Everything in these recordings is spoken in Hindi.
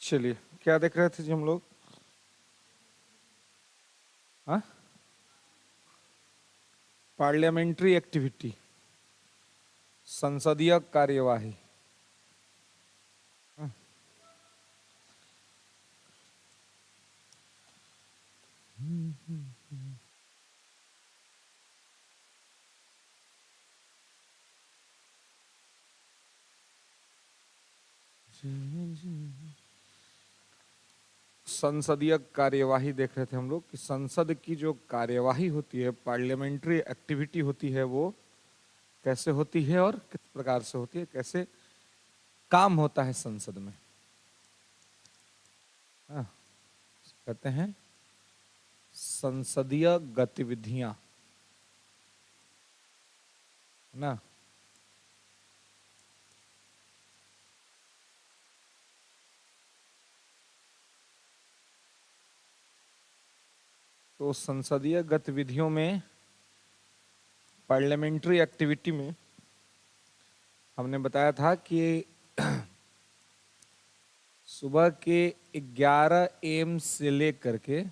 चलिए, क्या देख रहे थे जी हम लोग? हाँ, पार्लियामेंट्री एक्टिविटी, संसदीय कार्यवाही। हाँ, संसदीय कार्यवाही देख रहे थे हम लोग कि संसद की जो कार्यवाही होती है, पार्लियामेंट्री एक्टिविटी होती है, वो कैसे होती है और किस प्रकार से होती है, कैसे काम होता है संसद में। हाँ, कहते हैं संसदीय गतिविधियां, है ना। तो संसदीय गतिविधियों में, पार्लियामेंट्री एक्टिविटी में हमने बताया था कि सुबह के 11 AM से लेकर के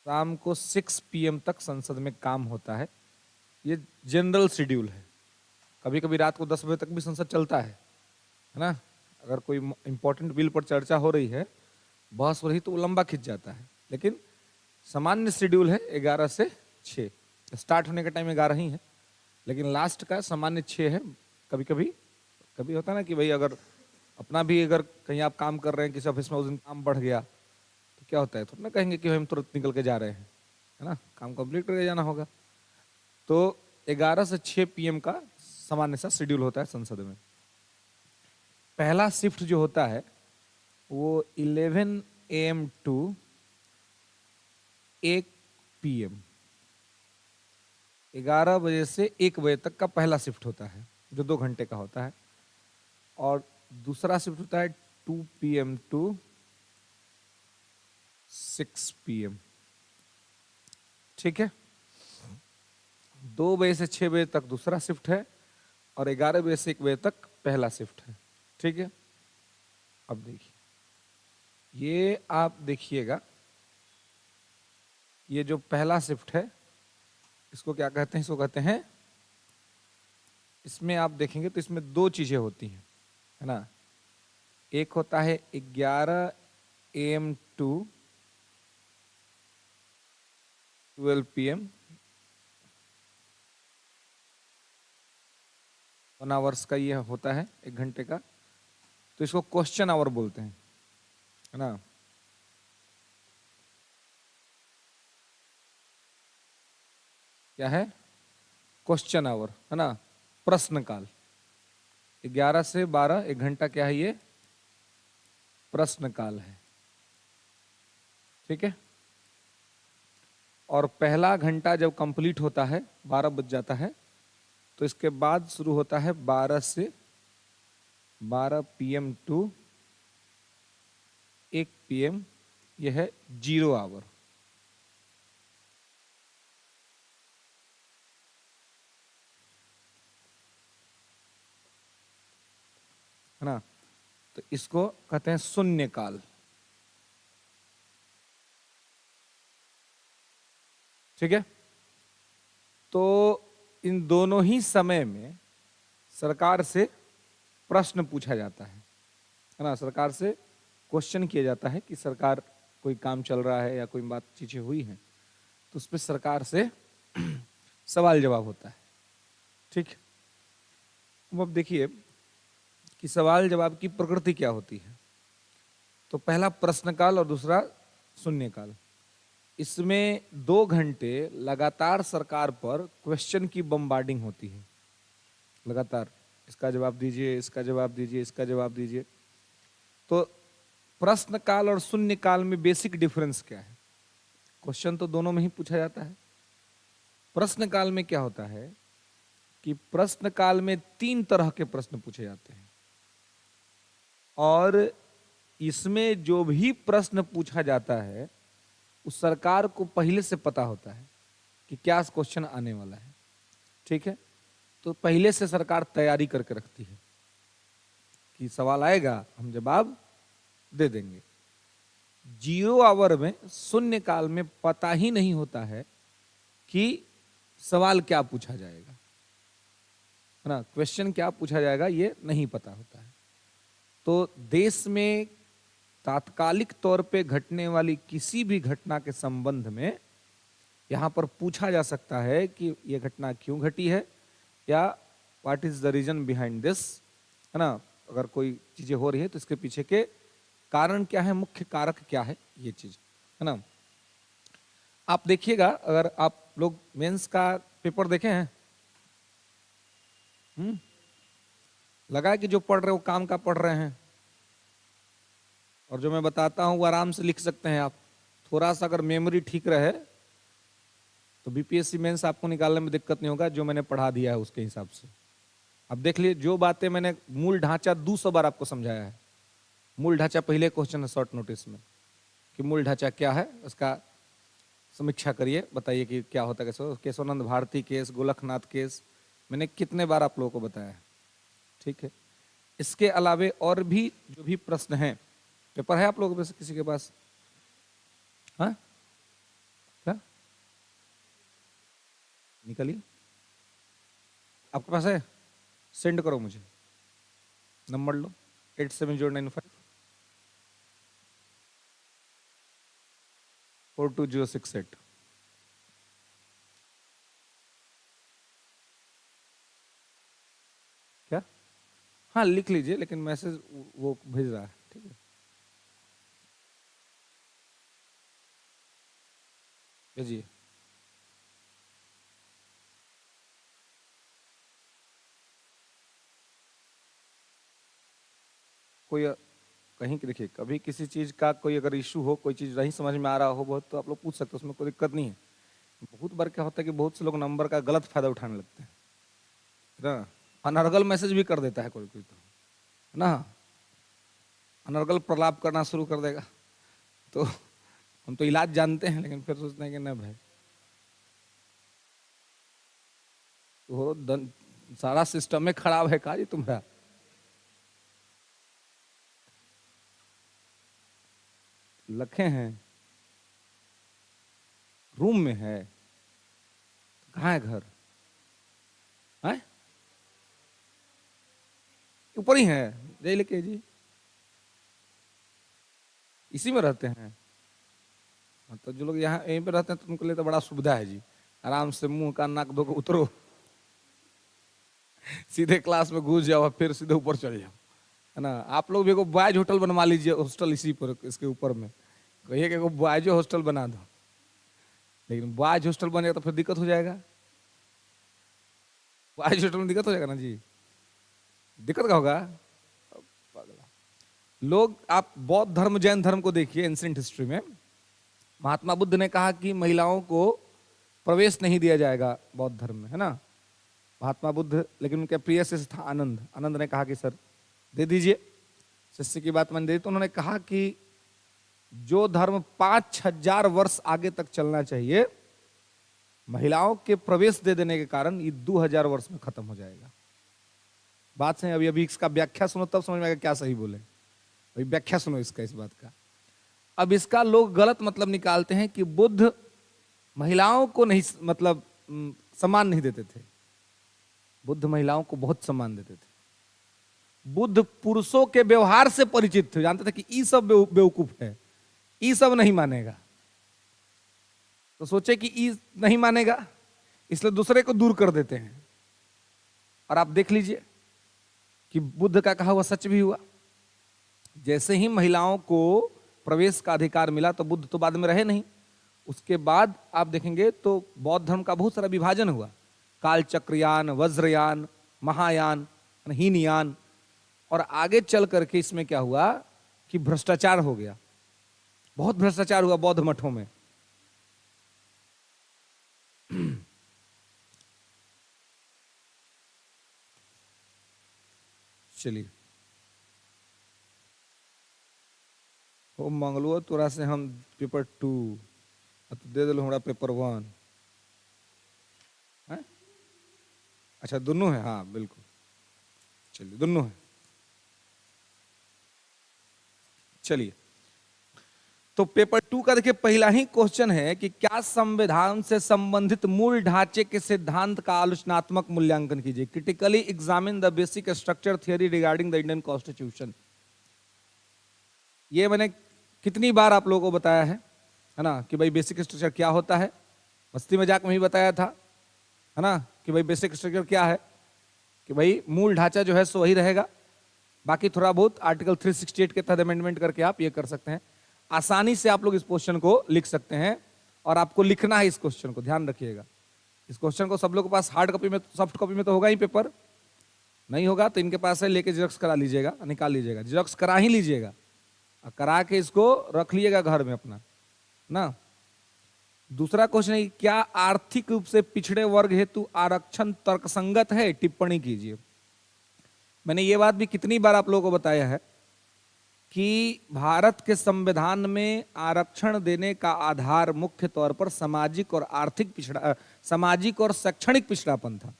शाम को 6 PM तक संसद में काम होता है। ये जनरल शेड्यूल है। कभी कभी रात को 10 बजे तक भी संसद चलता है ना। अगर कोई इंपॉर्टेंट बिल पर चर्चा हो रही है, बहस हो रही, तो वो लंबा खिंच जाता है। लेकिन सामान्य शेड्यूल है 11 से 6। स्टार्ट होने का टाइम 11 ही है, लेकिन लास्ट का सामान्य 6 है। कभी कभी कभी होता है ना कि भाई अगर अपना भी, अगर कहीं आप काम कर रहे हैं किसी ऑफिस में, उस दिन काम बढ़ गया तो क्या होता है, तो ना कहेंगे कि हम तुरंत निकल के जा रहे हैं, है ना, काम कंप्लीट करके जाना होगा। तो 11 से 6 PM का सामान्य सा शेड्यूल होता है संसद में। पहला शिफ्ट जो होता है वो 11 AM टू 1 PM, 11 बजे से 1 बजे तक का पहला शिफ्ट होता है, जो 2 घंटे का होता है। और दूसरा शिफ्ट होता है 2 PM टू 6 PM। ठीक है, 2 बजे से 6 बजे तक दूसरा शिफ्ट है और 11 बजे से 1 बजे तक पहला शिफ्ट है। ठीक है, अब देखिए, ये आप देखिएगा, ये जो पहला शिफ्ट है, इसको क्या कहते हैं? इसको कहते हैं, इसमें आप देखेंगे तो इसमें 2 चीजें होती हैं, है ना। एक होता है 11 AM टू 12 PM, 1 आवर्स का ये होता है, 1 घंटे का। तो इसको क्वेश्चन आवर बोलते हैं, है ना। क्या है? क्वेश्चन आवर, है ना, प्रश्न काल। 11 से 12 1 घंटा क्या है? ये प्रश्न काल है। ठीक है, और पहला घंटा जब कंप्लीट होता है, 12 बज जाता है, तो इसके बाद शुरू होता है 12 से 12 PM टू 1 PM, यह है 0 आवर। है ना, तो इसको कहते हैं शून्य काल। ठीक है, तो इन दोनों ही समय में सरकार से प्रश्न पूछा जाता है ना। सरकार से क्वेश्चन किया जाता है कि सरकार, कोई काम चल रहा है या कोई बात चीजें हुई हैं, तो उस पर सरकार से सवाल जवाब होता है। ठीक, अब देखिए कि सवाल जवाब की प्रकृति क्या होती है। तो पहला प्रश्नकाल और दूसरा शून्यकाल। इसमें 2 घंटे लगातार सरकार पर क्वेश्चन की बम्बार्डिंग होती है। लगातार इसका जवाब दीजिए, इसका जवाब दीजिए, इसका जवाब दीजिए। तो प्रश्न काल और शून्य काल में बेसिक डिफरेंस क्या है? क्वेश्चन तो दोनों में ही पूछा जाता है। प्रश्न काल में क्या होता है कि प्रश्न काल में 3 तरह के प्रश्न पूछे जाते हैं, और इसमें जो भी प्रश्न पूछा जाता है उस सरकार को पहले से पता होता है कि क्या क्वेश्चन आने वाला है। ठीक है, तो पहले से सरकार तैयारी करके रखती है कि सवाल आएगा, हम जवाब दे देंगे। 0 आवर में, शून्य काल में पता ही नहीं होता है कि सवाल क्या पूछा जाएगा, है ना, क्वेश्चन क्या पूछा जाएगा ये नहीं पता होता है। तो देश में तात्कालिक तौर पे घटने वाली किसी भी घटना के संबंध में यहां पर पूछा जा सकता है कि यह घटना क्यों घटी है, या what is the reason behind this, है ना। अगर कोई चीजें हो रही है तो इसके पीछे के कारण क्या है, मुख्य कारक क्या है, ये चीज, है ना। आप देखिएगा, अगर आप लोग मेंस का पेपर देखे हैं, लगा है कि जो पढ़ रहे हो काम का पढ़ रहे हैं, और जो मैं बताता हूं वो आराम से लिख सकते हैं आप। थोड़ा सा अगर मेमोरी ठीक रहे तो बीपीएससी मेंस आपको निकालने में दिक्कत नहीं होगा, जो मैंने पढ़ा दिया है उसके हिसाब से। अब देख लीजिए, जो बातें मैंने मूल ढांचा 200 बार आपको समझाया है। मूल ढांचा पहले क्वेश्चन है शॉर्ट नोटिस में, कि मूल ढांचा क्या है, उसका समीक्षा करिए, बताइए कि क्या होता है। कैसे केशवानंद भारती केस, गोलखनाथ केस, मैंने कितने बार आप लोगों को बताया है, ठीक है। इसके अलावे और भी जो भी प्रश्न हैं, पेपर है आप लोगों में से किसी के पास? हाँ, क्या निकलिए, आपके पास है? सेंड करो मुझे, नंबर लो 87095 42068। क्या? हाँ लिख लीजिए, लेकिन मैसेज वो भेज रहा है, ठीक है, भेजिए। कोई कहीं की देखिए, कभी किसी चीज का कोई अगर इशू हो, कोई चीज नहीं समझ में आ रहा हो बहुत, तो आप लोग पूछ सकते हो, उसमें कोई दिक्कत नहीं है। बहुत बार क्या होता है कि बहुत से लोग नंबर का गलत फायदा उठाने लगते हैं, है ना। अनर्गल मैसेज भी कर देता है कोई कोई, तो है ना, अनर्गल प्रलाप करना शुरू कर देगा। तो हम तो इलाज जानते हैं, लेकिन फिर सोचते हैं कि नहीं भाई, तो सारा सिस्टम में खराब है का जी तुम्हारा। लखे हैं, रूम में है, कहाँ है घर? है ऊपर ही है, जय लेके जी, इसी में रहते हैं। हाँ, तो जो लोग यहाँ यहीं पे रहते हैं तो उनके लिए तो बड़ा सुविधा है जी, आराम से मुंह का नाक धो के उतरो, सीधे क्लास में घुस जाओ, फिर सीधे ऊपर चले जाओ, है ना। आप लोग भी एगो बॉयज होटल बनवा लीजिए, हॉस्टल इसी पर, इसके ऊपर में कहिए कि एगो बॉयज हॉस्टल बना दो। लेकिन बॉयज हॉस्टल बनेगा तो फिर दिक्कत हो जाएगा, बॉयज हॉस्टल में दिक्कत हो जाएगा ना जी, दिक्कत क्या होगा? लोग, आप बौद्ध धर्म जैन धर्म को देखिए, एंशिएंट हिस्ट्री में महात्मा बुद्ध ने कहा कि महिलाओं को प्रवेश नहीं दिया जाएगा बौद्ध धर्म में, है ना। महात्मा बुद्ध, लेकिन उनके प्रिय शिष्य था आनंद, आनंद ने कहा कि सर दे दीजिए, शिष्य की बात मान दी। तो उन्होंने कहा कि जो धर्म 5000 वर्ष आगे तक चलना चाहिए, महिलाओं के प्रवेश दे देने के कारण ये 2000 वर्ष में खत्म हो जाएगा। बात से अभी अभी इसका व्याख्या सुनो, तब समझ में आएगा क्या सही बोले। अभी व्याख्या सुनो इसका, इस बात का। अब इसका लोग गलत मतलब निकालते हैं कि बुद्ध महिलाओं को नहीं, मतलब सम्मान नहीं देते थे। बुद्ध महिलाओं को बहुत सम्मान देते थे। बुद्ध पुरुषों के व्यवहार से परिचित थे, जानते थे कि ये सब बेवकूफ है, ये सब नहीं मानेगा। तो सोचे कि ये नहीं मानेगा, इसलिए दूसरे को दूर कर देते हैं। और आप देख लीजिए कि बुद्ध का कहा हुआ सच भी हुआ। जैसे ही महिलाओं को प्रवेश का अधिकार मिला, तो बुद्ध तो बाद में रहे नहीं, उसके बाद आप देखेंगे तो बौद्ध धर्म का बहुत सारा विभाजन हुआ, कालचक्रयान, वज्रयान, महायान, हीनयान, और आगे चल करके इसमें क्या हुआ कि भ्रष्टाचार हो गया, बहुत भ्रष्टाचार हुआ बौद्ध मठों में। चलिए, ओ मंगलुआ तोरा से हम पेपर 2 तो दे दिलो हमरा पेपर 1 है? अच्छा दोनों है, हाँ बिल्कुल, चलिए दोनों है। चलिए, तो पेपर 2 का देखिए पहला ही क्वेश्चन है कि क्या संविधान से संबंधित मूल ढांचे के सिद्धांत का आलोचनात्मक मूल्यांकन कीजिए। Critically examine the basic structure theory regarding the Indian constitution. ये मैंने कितनी बार आप लोगों को बताया है ना, कि भाई बेसिक स्ट्रक्चर क्या होता है। मस्ती मजाक में ही बताया था, है ना, कि भाई बेसिक स्ट्रक्चर क्या है, कि भाई मूल ढांचा जो है सो वही रहेगा, बाकी थोड़ा बहुत आर्टिकल 368 के तहत अमेंडमेंट करके आप ये कर सकते हैं। आसानी से आप लोग इस क्वेश्चन को लिख सकते हैं, और आपको लिखना है इस क्वेश्चन को, ध्यान रखिएगा। इस क्वेश्चन को सब लोगों के पास हार्ड कॉपी में, सॉफ्ट कॉपी में तो होगा ही पेपर, नहीं होगा तो इनके पास है, लेके जेरॉक्स करा लीजिएगा, निकाल लीजिएगा, जेरॉक्स करा ही लीजिएगा, करा के इसको रख लीजिएगा घर में अपना ना। दूसरा क्वेश्चन है, क्या आर्थिक रूप से पिछड़े वर्ग हेतु आरक्षण तर्कसंगत है, टिप्पणी कीजिए। मैंने ये बात भी कितनी बार आप लोगों को बताया है कि भारत के संविधान में आरक्षण देने का आधार मुख्य तौर पर सामाजिक और आर्थिक पिछड़ा, सामाजिक और शैक्षणिक पिछड़ापन था।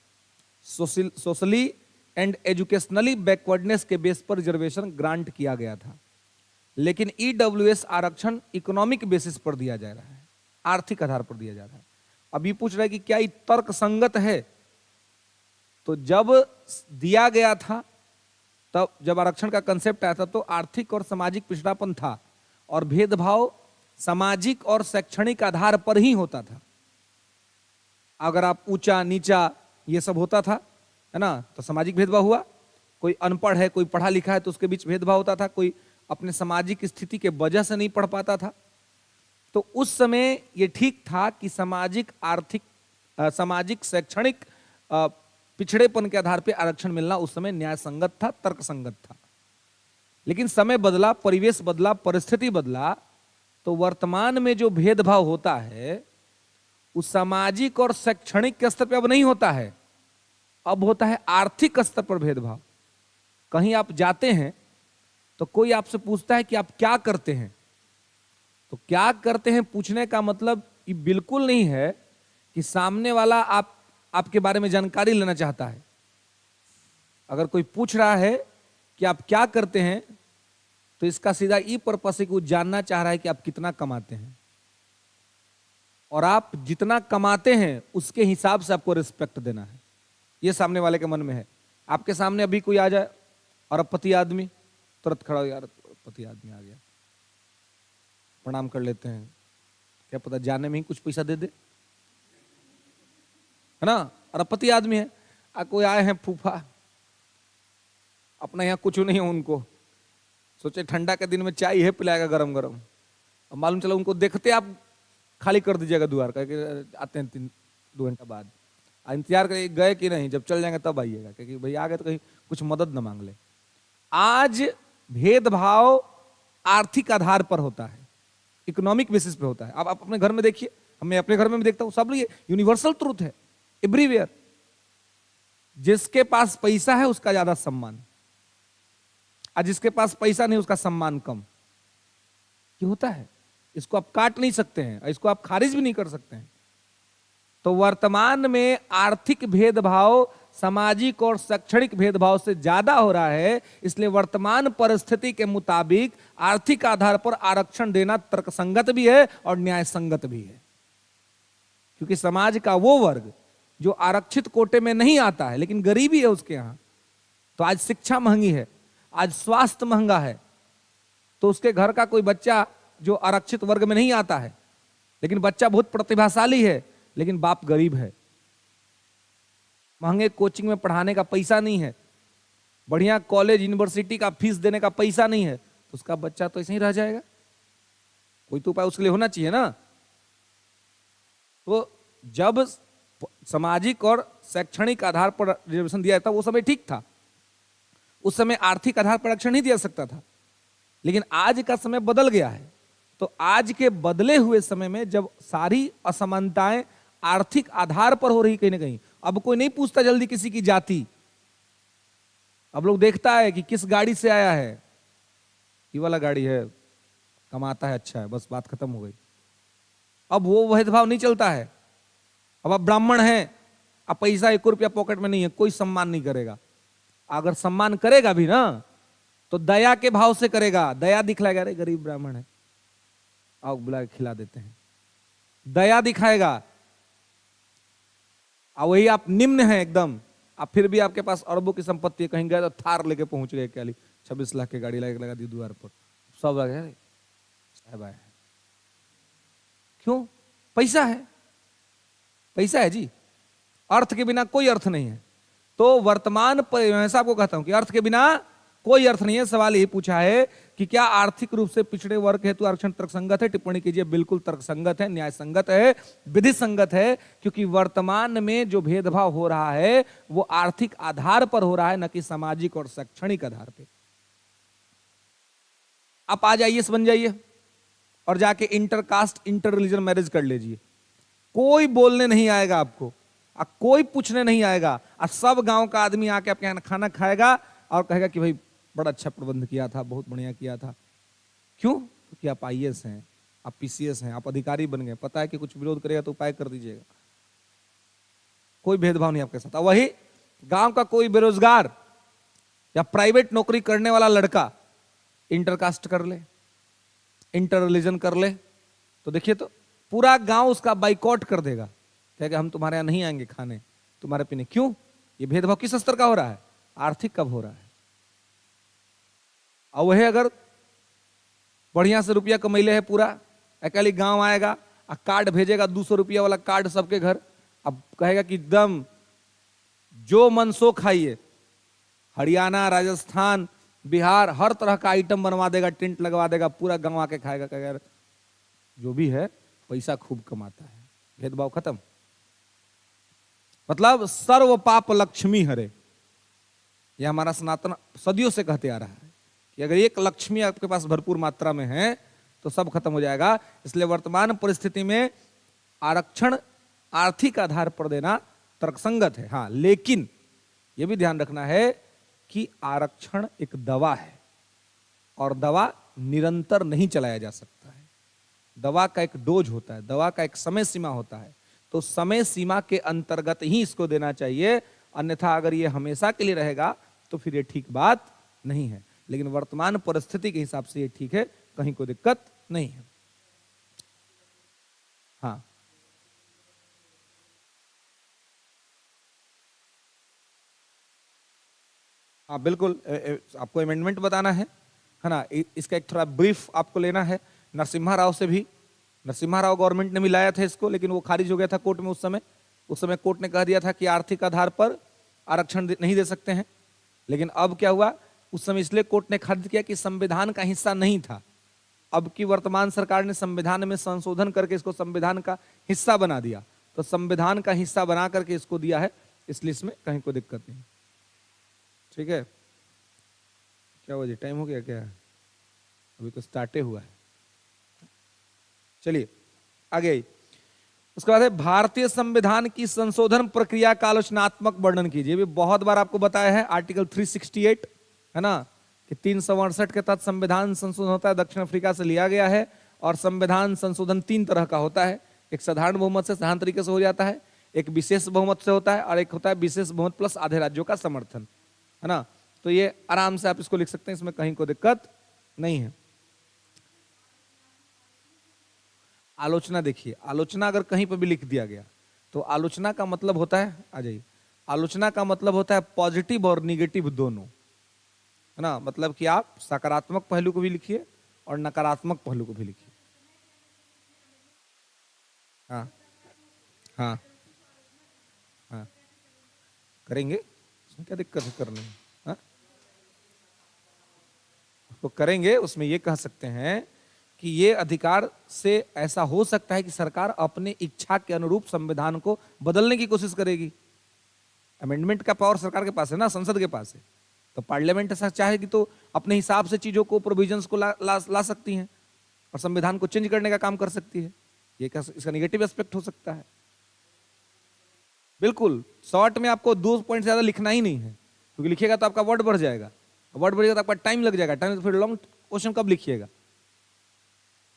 सोशली एंड एजुकेशनली बैकवर्डनेस के बेस पर रिजर्वेशन ग्रांट किया गया था, लेकिन ईडब्ल्यूएस आरक्षण इकोनॉमिक बेसिस पर दिया जा रहा है, आर्थिक आधार पर दिया जा रहा है। अभी पूछ रहा है कि क्या ये तर्क संगत है। तो जब दिया गया था, तब जब आरक्षण का कंसेप्ट आया था, तो आर्थिक और सामाजिक पिछड़ापन था, और भेदभाव सामाजिक और शैक्षणिक आधार पर ही होता था। अगर आप ऊंचा नीचा ये सब होता था, है ना, तो सामाजिक भेदभाव हुआ। कोई अनपढ़ है, कोई पढ़ा लिखा है, तो उसके बीच भेदभाव होता था। कोई अपने सामाजिक स्थिति के वजह से नहीं पढ़ पाता था, तो उस समय ये ठीक था कि सामाजिक आर्थिक सामाजिक शैक्षणिक पिछड़ेपन के आधार पर आरक्षण मिलना उस समय न्याय संगत था, तर्क संगत था। लेकिन समय बदला, परिवेश बदला, परिस्थिति बदला, तो वर्तमान में जो भेदभाव होता है उस सामाजिक और शैक्षणिक के स्तर पर अब नहीं होता है, अब होता है आर्थिक स्तर पर भेदभाव। कहीं आप जाते हैं तो कोई आपसे पूछता है कि आप क्या करते हैं, तो क्या करते हैं पूछने का मतलब ये बिल्कुल नहीं है कि सामने वाला आपके बारे में जानकारी लेना चाहता है। अगर कोई पूछ रहा है कि आप क्या करते हैं, तो इसका सीधा ये पर्पस है कि वो जानना चाह रहा है कि आप कितना कमाते हैं, और आप जितना कमाते हैं उसके हिसाब से आपको रिस्पेक्ट देना है। ये सामने वाले के मन में है। आपके सामने अभी कोई आ जाए अरबपति आदमी, तुरंत खड़ा हो, यार अरबपति आदमी आ गया, प्रणाम कर लेते हैं, क्या पता जाने में ही कुछ पैसा दे दे, है ना। अरबपति आदमी है, कोई आए हैं फूफा, अपना यहाँ कुछ नहीं है, उनको सोचे ठंडा के दिन में चाय है पिलाएगा गरम गरम, अब मालूम चला उनको देखते आप खाली कर दीजिएगा द्वार का, आते हैं 2 घंटा बाद, इंतजार करिए गए कि नहीं, जब चल जाएंगे तब आइएगा, क्योंकि भाई आ गए तो कहीं कुछ मदद न मांग ले। आज भेदभाव आर्थिक आधार पर होता है, इकोनॉमिक बेसिस पे होता है। आप अपने घर में देखिए, मैं अपने घर में भी देखता हूं, सब ये यूनिवर्सल ट्रूथ है एवरीवेयर। जिसके पास पैसा है उसका ज्यादा सम्मान, और जिसके पास पैसा नहीं उसका सम्मान कम। ये होता है, इसको आप काट नहीं सकते हैं, इसको आप खारिज भी नहीं कर सकते हैं। तो वर्तमान में आर्थिक भेदभाव सामाजिक और शैक्षणिक भेदभाव से ज्यादा हो रहा है, इसलिए वर्तमान परिस्थिति के मुताबिक आर्थिक आधार पर आरक्षण देना तर्कसंगत भी है और न्याय संगत भी है। क्योंकि समाज का वो वर्ग जो आरक्षित कोटे में नहीं आता है लेकिन गरीबी है उसके यहां, तो आज शिक्षा महंगी है, आज स्वास्थ्य महंगा है, तो उसके घर का कोई बच्चा जो आरक्षित वर्ग में नहीं आता है, लेकिन बच्चा बहुत प्रतिभाशाली है, लेकिन बाप गरीब है, महंगे कोचिंग में पढ़ाने का पैसा नहीं है, बढ़िया कॉलेज यूनिवर्सिटी का फीस देने का पैसा नहीं है, तो उसका बच्चा तो ऐसे ही रह जाएगा। कोई तो उपाय उसके लिए होना चाहिए ना। तो जब सामाजिक और शैक्षणिक आधार पर रिजर्वेशन दिया था वो समय ठीक था, उस समय आर्थिक आधार पर आरक्षण नहीं दिया सकता था। लेकिन आज का समय बदल गया है, तो आज के बदले हुए समय में जब सारी असमानताएं आर्थिक आधार पर हो रही कहीं ना कहीं, अब कोई नहीं पूछता जल्दी किसी की जाति। अब लोग देखता है कि किस गाड़ी से आया है, ये वाला गाड़ी है, कमाता है, अच्छा है, बस बात खत्म हो गई। अब वो भेदभाव नहीं चलता है। अब आप ब्राह्मण हैं, अब पैसा 1 रुपया पॉकेट में नहीं है, कोई सम्मान नहीं करेगा। अगर सम्मान करेगा भी ना तो दया के भाव से करेगा, दया दिखलाएगा, अरे गरीब ब्राह्मण है, आओ बुला के खिला देते हैं, दया दिखाएगा। और वही आप निम्न हैं एकदम, आप फिर भी आपके पास अरबों की संपत्ति है, कहीं गए तो थार लेके पहुंच गए, क्या 26 लाख की गाड़ी लगा दी द्वार पर, सब लगे भाई, क्यों? पैसा है, पैसा है जी, अर्थ के बिना कोई अर्थ नहीं है। तो वर्तमान मैं आपको कहता हूं कि अर्थ के बिना कोई अर्थ नहीं है। सवाल यही पूछा है कि क्या आर्थिक रूप से पिछड़े वर्ग हेतु आरक्षण तर्कसंगत है? टिप्पणी कीजिए, बिल्कुल तर्कसंगत है, न्याय संगत है, विधि संगत है, क्योंकि वर्तमान में जो भेदभाव हो रहा है वो आर्थिक आधार पर हो रहा है, न कि सामाजिक और शैक्षणिक आधार पर। आप आ जाइए, बन जाइए और जाके इंटरकास्ट इंटर रिलीजन मैरिज कर लीजिए, कोई बोलने नहीं आएगा आपको, कोई पूछने नहीं आएगा, और सब गांव का आदमी आके आपके यहाँ खाना खाएगा और कहेगा कि भाई बड़ा अच्छा प्रबंध किया था, बहुत बढ़िया किया था। क्यों? क्योंकि आप आईएएस हैं, आप पीसीएस हैं, आप अधिकारी बन गए, पता है कि कुछ विरोध करेगा तो उपाय कर दीजिएगा, कोई भेदभाव नहीं आपके साथ। वही गांव का कोई बेरोजगार या प्राइवेट नौकरी करने वाला लड़का इंटरकास्ट कर ले, इंटर रिलीजन कर ले, तो देखिए तो पूरा गांव उसका बाइकआउट कर देगा, कहेगा हम तुम्हारे यहां नहीं आएंगे खाने, तुम्हारे पीने। क्यों? ये भेदभाव किस स्तर का हो रहा है? आर्थिक कब हो रहा है? और वह अगर बढ़िया से रुपया कमैले है पूरा, अकेले गांव आएगा और कार्ड भेजेगा 200 रुपया वाला कार्ड सबके घर, अब कहेगा कि एकदम जो मन सो खाइए, हरियाणा, राजस्थान, बिहार, हर तरह का आइटम बनवा देगा, टेंट लगवा देगा, पूरा गांव आके खाएगा, कहेगा जो भी है पैसा खूब कमाता है, भेदभाव खत्म। मतलब सर्व पाप लक्ष्मी हरे, यह हमारा सनातन सदियों से कहते आ रहा है कि अगर एक लक्ष्मी आपके पास भरपूर मात्रा में है तो सब खत्म हो जाएगा। इसलिए वर्तमान परिस्थिति में आरक्षण आर्थिक आधार पर देना तर्कसंगत है। हाँ, लेकिन यह भी ध्यान रखना है कि आरक्षण एक दवा है और दवा निरंतर नहीं चलाया जा सकता है। दवा का एक डोज होता है, दवा का एक समय सीमा होता है, तो समय सीमा के अंतर्गत ही इसको देना चाहिए, अन्यथा अगर ये हमेशा के लिए रहेगा तो फिर ये ठीक बात नहीं है। लेकिन वर्तमान परिस्थिति के हिसाब से ये ठीक है, कहीं कोई दिक्कत नहीं है। हाँ, हाँ बिल्कुल, आपको अमेंडमेंट बताना है ना, इसका एक थोड़ा ब्रीफ आपको लेना है। नरसिम्हा राव से भी, नरसिम्हा राव गवर्नमेंट ने भी लाया था इसको, लेकिन वो खारिज हो गया था कोर्ट में। उस समय कोर्ट ने कह दिया था कि आर्थिक आधार पर आरक्षण नहीं दे सकते हैं। लेकिन अब क्या हुआ, उस समय इसलिए कोर्ट ने खारिज किया कि संविधान का हिस्सा नहीं था। अब की वर्तमान सरकार ने संविधान में संशोधन करके इसको संविधान का हिस्सा बना दिया, तो संविधान का हिस्सा बना करके इसको दिया है, इसलिए इसमें कहीं कोई दिक्कत नहीं। ठीक है, क्या हुआ जी, टाइम हो गया क्या? अभी तो स्टार्टे हुआ है। चलिए आगे। उसके बाद है भारतीय संविधान की संशोधन प्रक्रिया का आलोचनात्मक वर्णन कीजिए। भी बहुत बार आपको बताया है, आर्टिकल 368 है ना, कि 368 के तहत संविधान संशोधन होता है, दक्षिण अफ्रीका से लिया गया है। और संविधान संशोधन 3 तरह का होता है, एक साधारण बहुमत से समान तरीके से हो जाता है, एक विशेष बहुमत से होता है, और एक होता है विशेष बहुमत प्लस आधे राज्यों का समर्थन, है ना। तो ये आराम से आप इसको लिख सकते हैं, इसमें कहीं कोई दिक्कत नहीं है। आलोचना देखिए, आलोचना अगर कहीं पर भी लिख दिया गया तो आलोचना का मतलब होता है, आ जाइए, आलोचना का मतलब होता है पॉजिटिव और निगेटिव दोनों, है ना। मतलब कि आप सकारात्मक पहलू को भी लिखिए और नकारात्मक पहलू को भी लिखिए। हाँ हाँ हाँ, करेंगे, उसमें क्या दिक्कत है करने में? हाँ, उसको करेंगे। उसमें ये कह सकते हैं कि ये अधिकार से ऐसा हो सकता है कि सरकार अपने इच्छा के अनुरूप संविधान को बदलने की कोशिश करेगी। अमेंडमेंट का पावर सरकार के पास है ना, संसद के पास है। तो पार्लियामेंट ऐसा चाहेगी तो अपने हिसाब से चीजों को, प्रोविजंस को ला सकती हैं और संविधान को चेंज करने का काम कर सकती है। ये इसका निगेटिव एस्पेक्ट हो सकता है। बिल्कुल शॉर्ट में आपको 2 पॉइंट से ज्यादा लिखना ही नहीं है, क्योंकि लिखिएगा तो आपका वर्ड बढ़ जाएगा, वर्ड बढ़ेगा तो आपका टाइम लग जाएगा, टाइम तो फिर लॉन्ग क्वेश्चन कब लिखिएगा?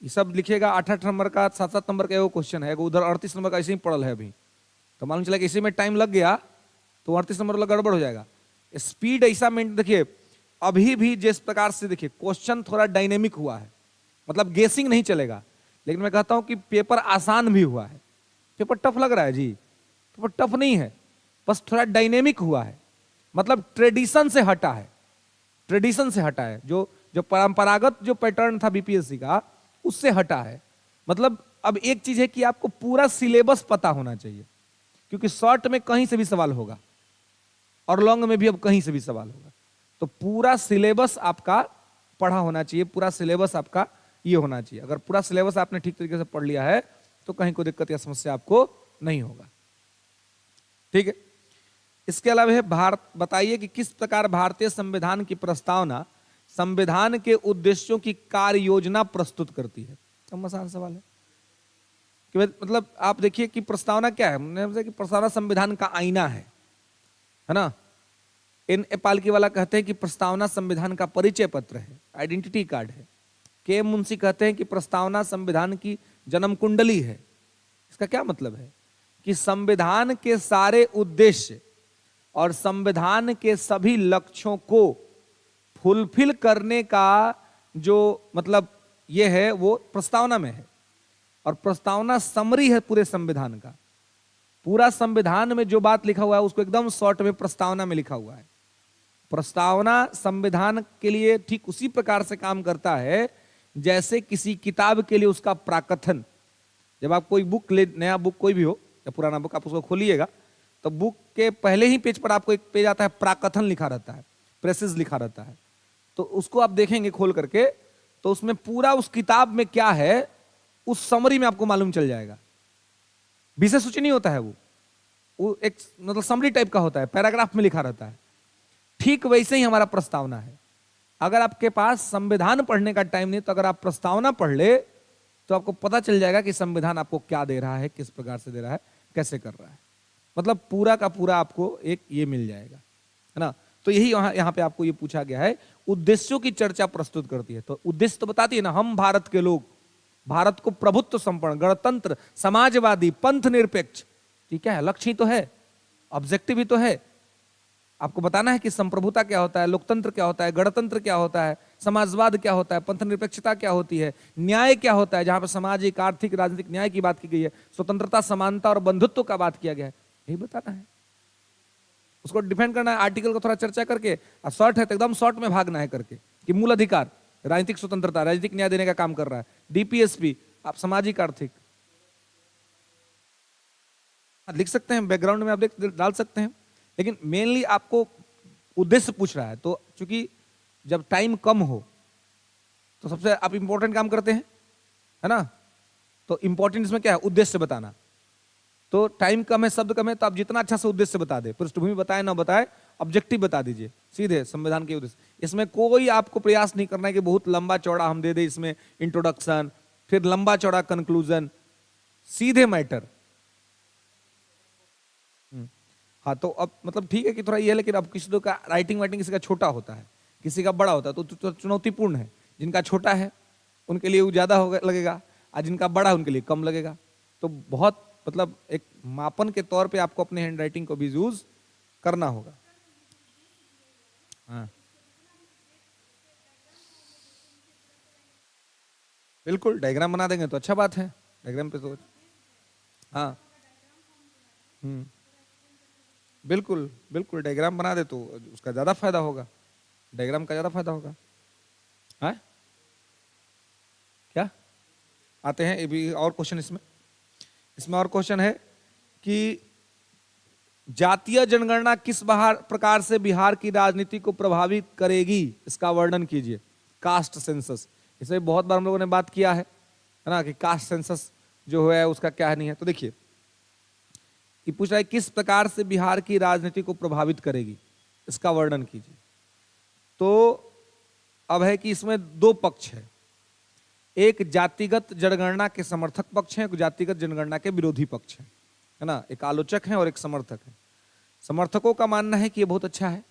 ये सब लिखिएगा 8-8 नंबर का, 7-7 नंबर का एगो क्वेश्चन है, उधर 38 नंबर का ऐसे ही पड़ल है अभी, तो मालूम चला कि इसी में टाइम लग गया तो 38 नंबर वाला गड़बड़ हो जाएगा। स्पीड ऐसा मेंटेन, देखिए अभी भी जिस प्रकार से देखिए क्वेश्चन थोड़ा डायनेमिक हुआ है, मतलब गेसिंग नहीं चलेगा, लेकिन मैं कहता हूं कि पेपर आसान भी हुआ है। पेपर टफ लग रहा है जी? पेपर टफ नहीं है, बस थोड़ा डायनेमिक हुआ है, मतलब ट्रेडिशन से हटा है, ट्रेडिशन से हटा है, जो जो परंपरागत जो पैटर्न था बीपीएससी का उससे हटा है। मतलब अब एक चीज है कि आपको पूरा सिलेबस पता होना चाहिए, क्योंकि शॉर्ट में कहीं से भी सवाल होगा और लॉन्ग में भी अब कहीं से भी सवाल होगा। तो पूरा सिलेबस आपका पढ़ा होना चाहिए, पूरा सिलेबस आपका ये होना चाहिए। अगर पूरा सिलेबस आपने ठीक तरीके से पढ़ लिया है तो कहीं कोई दिक्कत या समस्या आपको नहीं होगा। ठीक है, इसके अलावा है भारत, बताइए कि किस प्रकार भारतीय संविधान की प्रस्तावना संविधान के उद्देश्यों की कार्य योजना प्रस्तुत करती है। कम आसान सवाल है कि मतलब आप देखिए कि प्रस्तावना क्या है, मैंने कि प्रस्तावना संविधान का आईना है ना। इन एपालकी वाला कहते हैं कि प्रस्तावना संविधान का परिचय पत्र है, आइडेंटिटी कार्ड है। के मुंशी कहते हैं कि प्रस्तावना संविधान की जन्म कुंडली है। इसका क्या मतलब है कि संविधान के सारे उद्देश्य और संविधान के सभी लक्ष्यों को फुलफिल करने का जो मतलब ये है वो प्रस्तावना में है, और प्रस्तावना समरी है पूरे संविधान का। पूरा संविधान में जो बात लिखा हुआ है उसको एकदम शॉर्ट में प्रस्तावना में लिखा हुआ है। प्रस्तावना संविधान के लिए ठीक उसी प्रकार से काम करता है जैसे किसी किताब के लिए उसका प्राकथन। जब आप कोई बुक ले, नया बुक कोई भी हो या पुराना बुक, आप उसको खोलिएगा तो बुक के पहले ही पेज पर आपको एक पेज आता है, प्राकथन लिखा रहता है, प्रेसेस लिखा रहता है। तो उसको आप देखेंगे खोल करके तो उसमें पूरा उस किताब में क्या है उस समरी में आपको मालूम चल जाएगा। विषय सूची नहीं होता है वो एक मतलब समरी टाइप का होता है, पैराग्राफ में लिखा रहता है। ठीक वैसे ही हमारा प्रस्तावना है। अगर आपके पास संविधान पढ़ने का टाइम नहीं तो अगर आप प्रस्तावना पढ़ ले तो आपको पता चल जाएगा कि संविधान आपको क्या दे रहा है, किस प्रकार से दे रहा है, कैसे कर रहा है। मतलब पूरा का पूरा आपको एक ये मिल जाएगा, है ना। तो यही यहाँ पे आपको ये पूछा गया है, उद्देश्यों की चर्चा प्रस्तुत करती है। तो उद्देश्य तो बताती है ना, हम भारत के लोग, भारत को प्रभुत्व संपन्न, गणतंत्र, समाजवादी, पंथ निरपेक्ष, ठीक है, लक्ष्य ही तो है, ऑब्जेक्टिव ही तो है। आपको बताना है कि संप्रभुता क्या होता है, लोकतंत्र क्या होता है, गणतंत्र क्या होता है, समाजवाद क्या होता है, पंथ निरपेक्षता क्या होती है, न्याय क्या होता है, जहां पर सामाजिक, आर्थिक, राजनीतिक न्याय की बात की गई है, स्वतंत्रता, समानता और बंधुत्व का बात किया गया है। यही बताना है, उसको डिफेंड करना है, आर्टिकल को थोड़ा चर्चा करके, और शॉर्ट है तो एकदम शॉर्ट में भागना है करके कि मूल अधिकार, राजनीतिक स्वतंत्रता, राजनीतिक न्याय देने का काम कर रहा है, डीपीएसपी, आप सामाजिक, आर्थिक लिख सकते हैं, बैकग्राउंड में आप डाल सकते हैं, लेकिन मेनली आपको उद्देश्य पूछ रहा है। तो चूंकि जब टाइम कम हो तो सबसे आप इंपॉर्टेंट काम करते हैं, है ना। तो इंपॉर्टेंट इसमें क्या है, उद्देश्य बताना। तो टाइम कम है, शब्द कम है, तो आप जितना अच्छा से उद्देश्य बता दे, पृष्ठभूमि बताए ना बताए, ऑब्जेक्टिव बता दीजिए सीधे संविधान के उद्देश्य। इसमें कोई आपको प्रयास नहीं करना है कि बहुत लंबा चौड़ा हम दे दे इसमें इंट्रोडक्शन, फिर लंबा चौड़ा कंक्लूजन, सीधे मैटर। हाँ, तो अब मतलब ठीक है कि थोड़ा ये है, लेकिन अब किसी का राइटिंग वाइटिंग किसी का छोटा होता है, किसी का बड़ा होता है, तो चुनौतीपूर्ण है। जिनका छोटा है उनके लिए वो ज्यादा लगेगा, और जिनका बड़ा है उनके लिए कम लगेगा। तो बहुत मतलब एक मापन के तौर पे आपको अपने हैंड राइटिंग को भी यूज करना होगा। हाँ बिल्कुल, डायग्राम बना देंगे तो अच्छा बात है, डायग्राम पे तो हाँ बिल्कुल बिल्कुल, डायग्राम बना दे तो उसका ज्यादा फायदा होगा, डायग्राम का ज्यादा फायदा होगा। हाँ क्या आते हैं ये भी और क्वेश्चन इसमें और क्वेश्चन है कि जातीय जनगणना किस प्रकार से बिहार की राजनीति को प्रभावित करेगी, इसका वर्णन कीजिए। कास्ट सेंसस, इसे बहुत बार हम लोगों ने बात किया है ना, कि कास्ट सेंसस जो है उसका क्या नहीं है। तो देखिए ये पूछ रहा है किस प्रकार से बिहार की राजनीति को प्रभावित करेगी, इसका वर्णन कीजिए। तो अब है कि इसमें दो पक्ष है, एक जातिगत जनगणना के समर्थक पक्ष है, एक जातिगत जनगणना के विरोधी पक्ष है ना। एक आलोचक है और एक समर्थक है। समर्थकों का मानना है कि ये बहुत अच्छा है,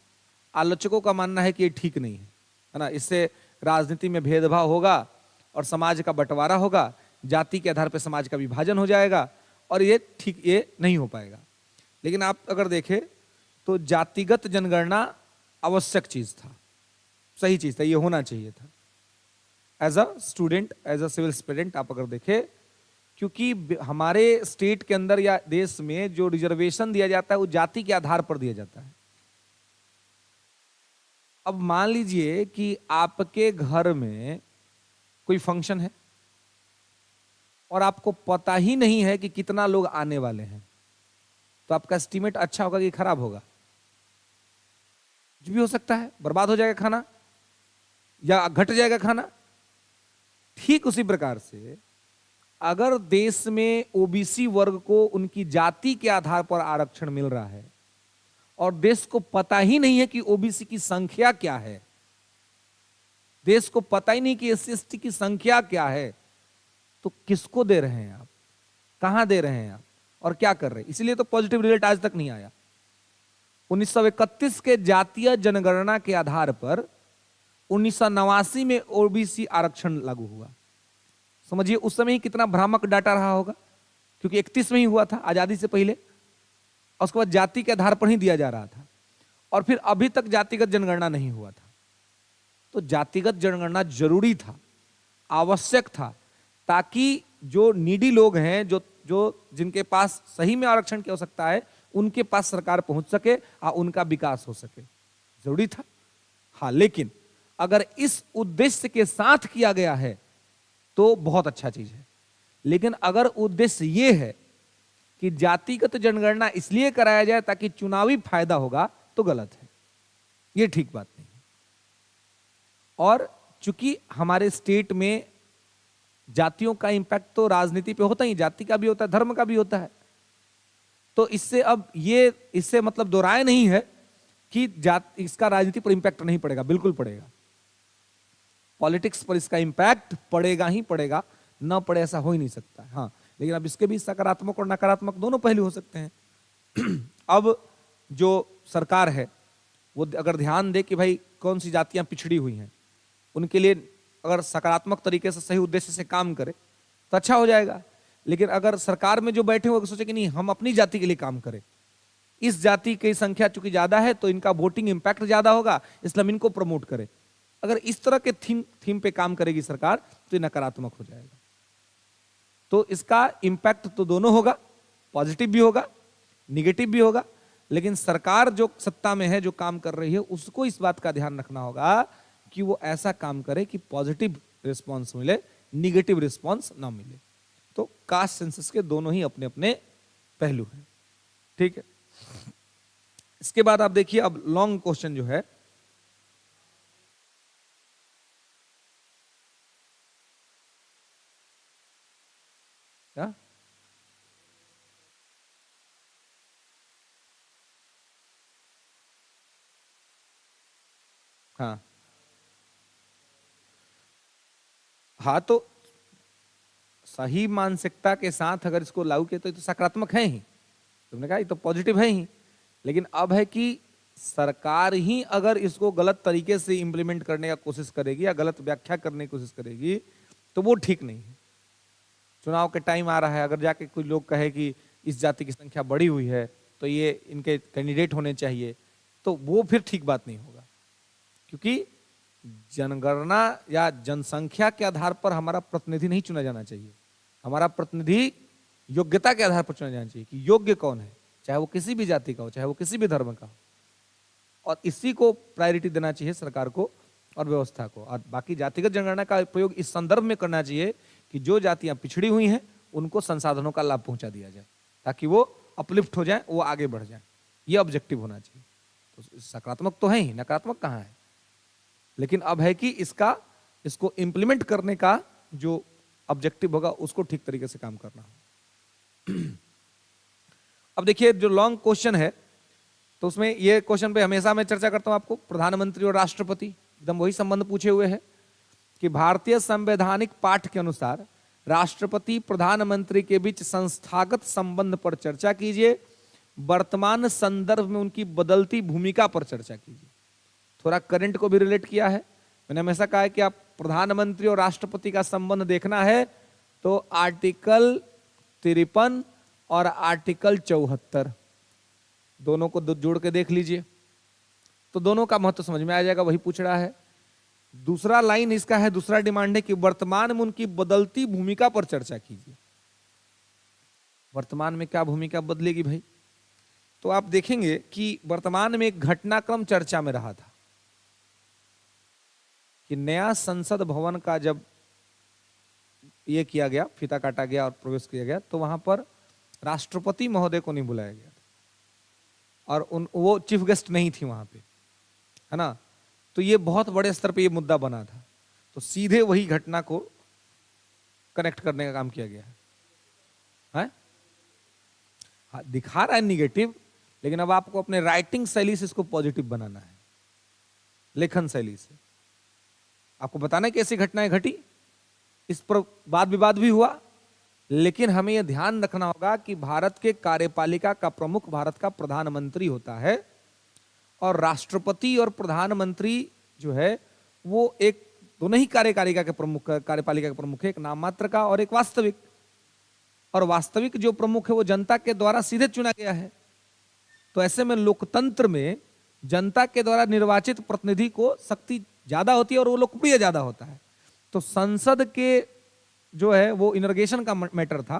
आलोचकों का मानना है कि ये ठीक नहीं है ना। इससे राजनीति में भेदभाव होगा और समाज का बंटवारा होगा, जाति के आधार पर समाज का विभाजन हो जाएगा और ये ठीक ये नहीं हो पाएगा। लेकिन आप अगर देखें तो जातिगत जनगणना आवश्यक चीज था, सही चीज था, ये होना चाहिए था। As a student, as a civil aspirant आप अगर देखें, क्योंकि हमारे स्टेट के अंदर या देश में जो रिजर्वेशन दिया जाता है वो जाति के आधार पर दिया जाता है। अब मान लीजिए कि आपके घर में कोई फंक्शन है और आपको पता ही नहीं है कि कितना लोग आने वाले हैं, तो आपका एस्टीमेट अच्छा होगा कि खराब होगा? कुछ भी हो सकता है, बर्बाद हो जाएगा खाना या घट जाएगा खाना। ठीक उसी प्रकार से अगर देश में ओबीसी वर्ग को उनकी जाति के आधार पर आरक्षण मिल रहा है और देश को पता ही नहीं है कि ओबीसी की संख्या क्या है, देश को पता ही नहीं कि एससी एसटी की संख्या क्या है, तो किसको दे रहे हैं आप, कहां दे रहे हैं आप और क्या कर रहे हैं? इसलिए तो पॉजिटिव रिजल्ट आज तक नहीं आया। 1931 के जातीय जनगणना के आधार पर 1989 में ओबीसी आरक्षण लागू हुआ। समझिए उस समय ही कितना भ्रामक डाटा रहा होगा, क्योंकि 31 में ही हुआ था, आजादी से पहले, और उसके बाद जाति के आधार पर ही दिया जा रहा था, और फिर अभी तक जातिगत जनगणना नहीं हुआ था। तो जातिगत जनगणना जरूरी था, आवश्यक था, ताकि जो नीडी लोग हैं, जो जिनके पास सही में आरक्षण की आवश्यकता है, उनके पास सरकार पहुंच सके और उनका विकास हो सके, जरूरी था। हाँ, लेकिन अगर इस उद्देश्य के साथ किया गया है तो बहुत अच्छा चीज है, लेकिन अगर उद्देश्य यह है कि जातिगत जनगणना इसलिए कराया जाए ताकि चुनावी फायदा होगा, तो गलत है, यह ठीक बात नहीं है। और चूंकि हमारे स्टेट में जातियों का इंपैक्ट तो राजनीति पे होता ही, जाति का भी होता है, धर्म का भी होता है, तो इससे मतलब दो राय नहीं है कि इसका राजनीति पर इंपैक्ट नहीं पड़ेगा, बिल्कुल पड़ेगा। पॉलिटिक्स पर इसका इंपैक्ट पड़ेगा ही पड़ेगा, ना पड़े ऐसा हो ही नहीं सकता। हाँ, लेकिन अब इसके भी सकारात्मक और नकारात्मक दोनों पहलू हो सकते हैं। अब जो सरकार है वो अगर ध्यान दे कि भाई कौन सी जातियां पिछड़ी हुई हैं, उनके लिए अगर सकारात्मक तरीके से सही उद्देश्य से काम करे तो अच्छा हो जाएगा। लेकिन अगर सरकार में जो बैठे हो सोचे कि नहीं हम अपनी जाति के लिए काम करें, इस जाति की संख्या चूंकि ज्यादा है तो इनका वोटिंग इंपैक्ट ज्यादा होगा, इसलिए हम इनको प्रमोट करें, अगर इस तरह के थीम पे काम करेगी सरकार तो ये नकारात्मक हो जाएगा। तो इसका इंपैक्ट तो दोनों होगा, पॉजिटिव भी होगा, निगेटिव भी होगा, लेकिन सरकार जो सत्ता में है, जो काम कर रही है, उसको इस बात का ध्यान रखना होगा कि वो ऐसा काम करे कि पॉजिटिव रिस्पॉन्स मिले, निगेटिव रिस्पॉन्स ना मिले। तो कास्ट सेंसस के दोनों ही अपने अपने पहलू हैं, ठीक है। इसके बाद आप देखिए, अब लॉन्ग क्वेश्चन जो है, क्या हाँ हाँ, तो सही मानसिकता के साथ अगर इसको लागू किया तो ये तो सकारात्मक है ही, तुमने कहा ये तो पॉजिटिव है ही। लेकिन अब है कि सरकार ही अगर इसको गलत तरीके से इंप्लीमेंट करने का कोशिश करेगी या गलत व्याख्या करने की कोशिश करेगी तो वो ठीक नहीं है। चुनाव के टाइम आ रहा है, अगर जाके कुछ लोग कहे कि इस जाति की संख्या बढ़ी हुई है तो ये इनके कैंडिडेट होने चाहिए, तो वो फिर ठीक बात नहीं होगा, क्योंकि जनगणना या जनसंख्या के आधार पर हमारा प्रतिनिधि नहीं चुना जाना चाहिए। हमारा प्रतिनिधि योग्यता के आधार पर चुना जाना चाहिए कि योग्य कौन है, चाहे वो किसी भी जाति का हो, चाहे वो किसी भी धर्म का हो, और इसी को प्रायोरिटी देना चाहिए सरकार को और व्यवस्था को। और बाकी जातिगत जनगणना का प्रयोग इस संदर्भ में करना चाहिए कि जो जातियां पिछड़ी हुई हैं उनको संसाधनों का लाभ पहुंचा दिया जाए, ताकि वो अपलिफ्ट हो जाए, वो आगे बढ़ जाए। ये ऑब्जेक्टिव होना चाहिए। तो सकारात्मक तो है ही, नकारात्मक कहाँ है? लेकिन अब है कि इसको इंप्लीमेंट करने का जो ऑब्जेक्टिव होगा उसको ठीक तरीके से काम करना हो। अब देखिए, जो लॉन्ग क्वेश्चन है तो उसमें ये क्वेश्चन पे हमेशा मैं चर्चा करता हूं आपको, प्रधानमंत्री और राष्ट्रपति एकदम वही संबंध पूछे हुए हैं कि भारतीय संवैधानिक पाठ के अनुसार राष्ट्रपति प्रधानमंत्री के बीच संस्थागत संबंध पर चर्चा कीजिए, वर्तमान संदर्भ में उनकी बदलती भूमिका पर चर्चा कीजिए। थोड़ा करंट को भी रिलेट किया है। मैंने हमेशा कहा है कि आप प्रधानमंत्री और राष्ट्रपति का संबंध देखना है तो आर्टिकल 53 और आर्टिकल 74 दोनों को जोड़ के देख लीजिए, तो दोनों का महत्व समझ में आ जाएगा। वही पूछ रहा है दूसरा लाइन इसका है, दूसरा डिमांड है कि वर्तमान में उनकी बदलती भूमिका पर चर्चा कीजिए। वर्तमान में क्या भूमिका बदलेगी भाई? तो आप देखेंगे कि वर्तमान में एक घटनाक्रम चर्चा में रहा था कि नया संसद भवन का जब ये किया गया, फीता काटा गया और प्रवेश किया गया, तो वहां पर राष्ट्रपति महोदय को नहीं बुलाया गया और वो चीफ गेस्ट नहीं थी वहां पे, है ना। तो ये बहुत बड़े स्तर पे ये मुद्दा बना था। तो सीधे वही घटना को कनेक्ट करने का काम किया गया है? हाँ, दिखा रहा है निगेटिव, लेकिन अब आपको अपने राइटिंग शैली से इसको पॉजिटिव बनाना है, लेखन शैली से आपको बताना है कि ऐसी घटनाएं घटी, इस पर वाद विवाद भी हुआ, लेकिन हमें यह ध्यान रखना होगा कि भारत के कार्यपालिका का प्रमुख भारत का प्रधानमंत्री होता है और राष्ट्रपति और प्रधानमंत्री जो है वो एक दोनों ही कार्यपालिका के प्रमुख है, एक नाम मात्र का और एक वास्तविक। और वास्तविक जो प्रमुख है वो जनता के द्वारा सीधे चुना गया है। तो ऐसे में लोकतंत्र में जनता के द्वारा निर्वाचित प्रतिनिधि को शक्ति ज्यादा होती है और वो लोकप्रिय ज्यादा होता है। तो संसद के जो है वो इनॉर्गेशन का मैटर था,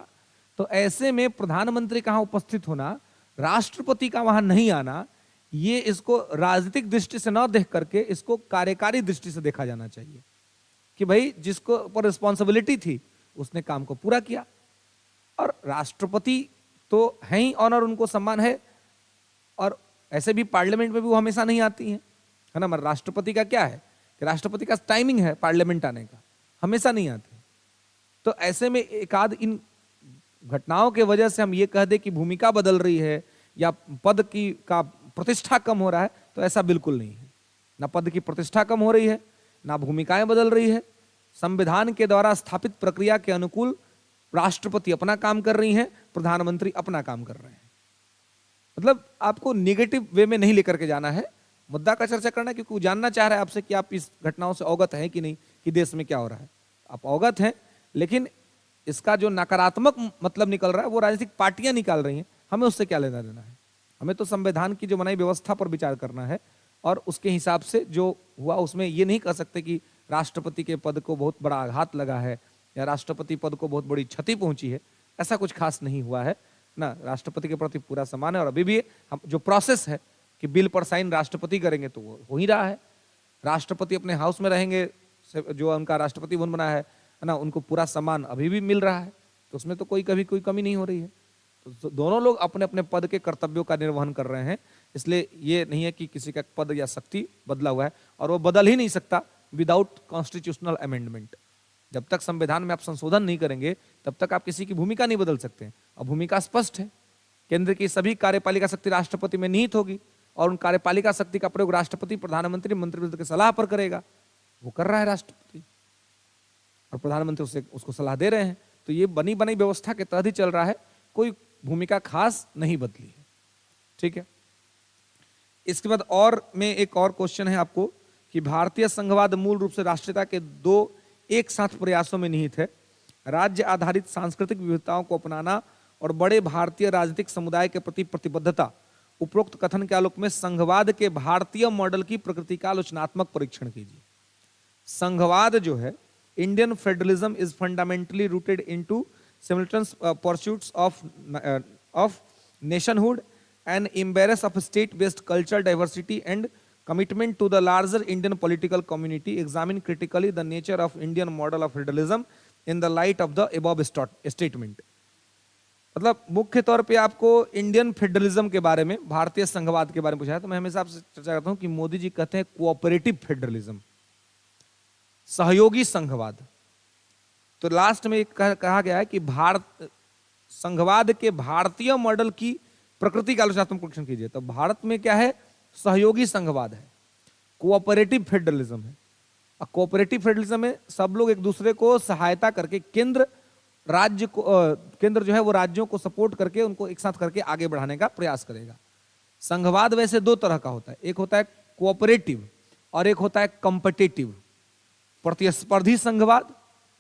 तो ऐसे में प्रधानमंत्री कहां उपस्थित होना, राष्ट्रपति का वहां नहीं आना, ये इसको राजनीतिक दृष्टि से न देख करके इसको कार्यकारी दृष्टि से देखा जाना चाहिए कि भाई जिसको पर रिस्पॉन्सिबिलिटी थी उसने काम को पूरा किया। और राष्ट्रपति तो है ही, ऑनर उनको सम्मान है, और ऐसे भी पार्लियामेंट में भी वो हमेशा नहीं आती है ना। मगर राष्ट्रपति का क्या है कि राष्ट्रपति का टाइमिंग है पार्लियामेंट आने का, हमेशा नहीं आते। तो ऐसे में एक आध इन घटनाओं के वजह से हम ये कह दे कि भूमिका बदल रही है या पद की का प्रतिष्ठा कम हो रहा है, तो ऐसा बिल्कुल नहीं है। ना पद की प्रतिष्ठा कम हो रही है, ना भूमिकाएं बदल रही है। संविधान के द्वारा स्थापित प्रक्रिया के अनुकूल राष्ट्रपति अपना काम कर रही हैं, प्रधानमंत्री अपना काम कर रहे हैं। मतलब आपको निगेटिव वे में नहीं लेकर के जाना है, मुद्दा का चर्चा करना है, क्योंकि वो जानना चाह रहा है आपसे कि आप इस घटनाओं से अवगत हैं कि नहीं, कि देश में क्या हो रहा है। आप अवगत हैं, लेकिन इसका जो नकारात्मक मतलब निकल रहा है वो राजनीतिक पार्टियां निकाल रही हैं, हमें उससे क्या लेना देना है। हमें तो संविधान की जो बनाई व्यवस्था पर विचार करना है, और उसके हिसाब से जो हुआ उसमें ये नहीं कह सकते कि राष्ट्रपति के पद को बहुत बड़ा आघात लगा है या राष्ट्रपति पद को बहुत बड़ी क्षति पहुंची है। ऐसा कुछ खास नहीं हुआ है ना, राष्ट्रपति के प्रति पूरा सम्मान है। और अभी भी हम जो प्रोसेस है कि बिल पर साइन राष्ट्रपति करेंगे तो वो हो ही रहा है। राष्ट्रपति अपने हाउस में रहेंगे, जो उनका राष्ट्रपति भवन बना है ना, उनको पूरा सम्मान अभी भी मिल रहा है। तो उसमें तो कोई कमी नहीं हो रही है। तो दोनों लोग अपने अपने पद के कर्तव्यों का निर्वहन कर रहे हैं। इसलिए ये नहीं है कि किसी का पद या शक्ति बदला हुआ है, और वो बदल ही नहीं सकता विदाउट कॉन्स्टिट्यूशनल अमेंडमेंट। जब तक संविधान में आप संशोधन नहीं करेंगे तब तक आप किसी की भूमिका नहीं बदल सकते। और भूमिका स्पष्ट है, केंद्र की सभी कार्यपालिका शक्ति राष्ट्रपति में निहित होगी, और उन कार्यपालिका शक्ति का प्रयोग राष्ट्रपति प्रधानमंत्री मंत्रिमंडल की सलाह पर करेगा। वो कर रहा है राष्ट्रपति, और प्रधानमंत्री उसको सलाह दे रहे हैं। तो ये बनी बनाई व्यवस्था के तहत ही चल रहा है, कोई भूमिका खास नहीं बदली है। ठीक है, इसके बाद और में एक और क्वेश्चन है आपको कि भारतीय संघवाद मूल रूप से राष्ट्रीयता के दो एक साथ प्रयासों में निहित है। राज्य आधारित सांस्कृतिक विविधताओं को अपनाना और बड़े भारतीय राजनीतिक समुदाय के प्रति प्रतिबद्धता। उपरोक्त कथन के आलोक में संघवाद के भारतीय मॉडल की प्रकृति का आलोचनात्मक परीक्षण कीजिए। संघवाद जो है, Indian federalism is fundamentally rooted into simultaneous pursuits of nationhood and embrace of state-based cultural diversity and commitment to the larger Indian political community. Examine critically the nature of Indian model of federalism in the light of the above statement. मतलब मुख्य तौर पे आपको इंडियन फेडरलिज्म के बारे में, भारतीय संघवाद के बारे में पूछा है, तो मैं हमेशा आपसे चर्चा करता हूं कि मोदी जी कहते हैं कोऑपरेटिव फेडरलिज्म, सहयोगी संघवाद। तो लास्ट में कहा गया है कि भारत संघवाद के भारतीय मॉडल की प्रकृति का आलोचनात्मक परीक्षण कीजिए। तो भारत में क्या है, सहयोगी संघवाद है, कोऑपरेटिव फेडरलिज्म है। और कोऑपरेटिव फेडरलिज्म में सब लोग एक दूसरे को सहायता करके, केंद्र जो है वो राज्यों को सपोर्ट करके उनको एक साथ करके आगे बढ़ाने का प्रयास करेगा। संघवाद वैसे दो तरह का होता है, एक होता है कोऑपरेटिव और एक होता है कॉम्पिटिटिव, प्रतिस्पर्धी संघवाद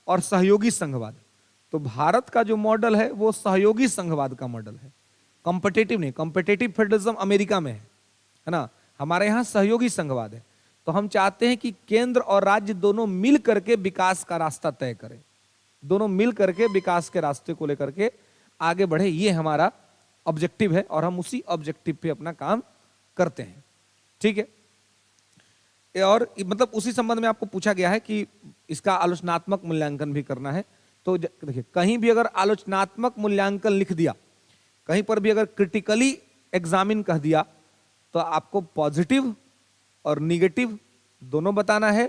और सहयोगी संघवाद। तो भारत का जो मॉडल है वो सहयोगी संघवाद का मॉडल है, कॉम्पिटिटिव नहीं। कॉम्पिटिटिव फेडरलिज्म अमेरिका में है ना, हमारे यहाँ सहयोगी संघवाद है। तो हम चाहते हैं कि केंद्र और राज्य दोनों मिल करके विकास का रास्ता तय करें, दोनों मिल करके विकास के रास्ते को लेकर के आगे बढ़े, ये हमारा ऑब्जेक्टिव है और हम उसी ऑब्जेक्टिव पे अपना काम करते हैं। ठीक है, और मतलब उसी संबंध में आपको पूछा गया है कि इसका आलोचनात्मक मूल्यांकन भी करना है। तो देखिए, कहीं भी अगर आलोचनात्मक मूल्यांकन लिख दिया, कहीं पर भी अगर क्रिटिकली एग्जामिन कह दिया, तो आपको पॉजिटिव और निगेटिव दोनों बताना है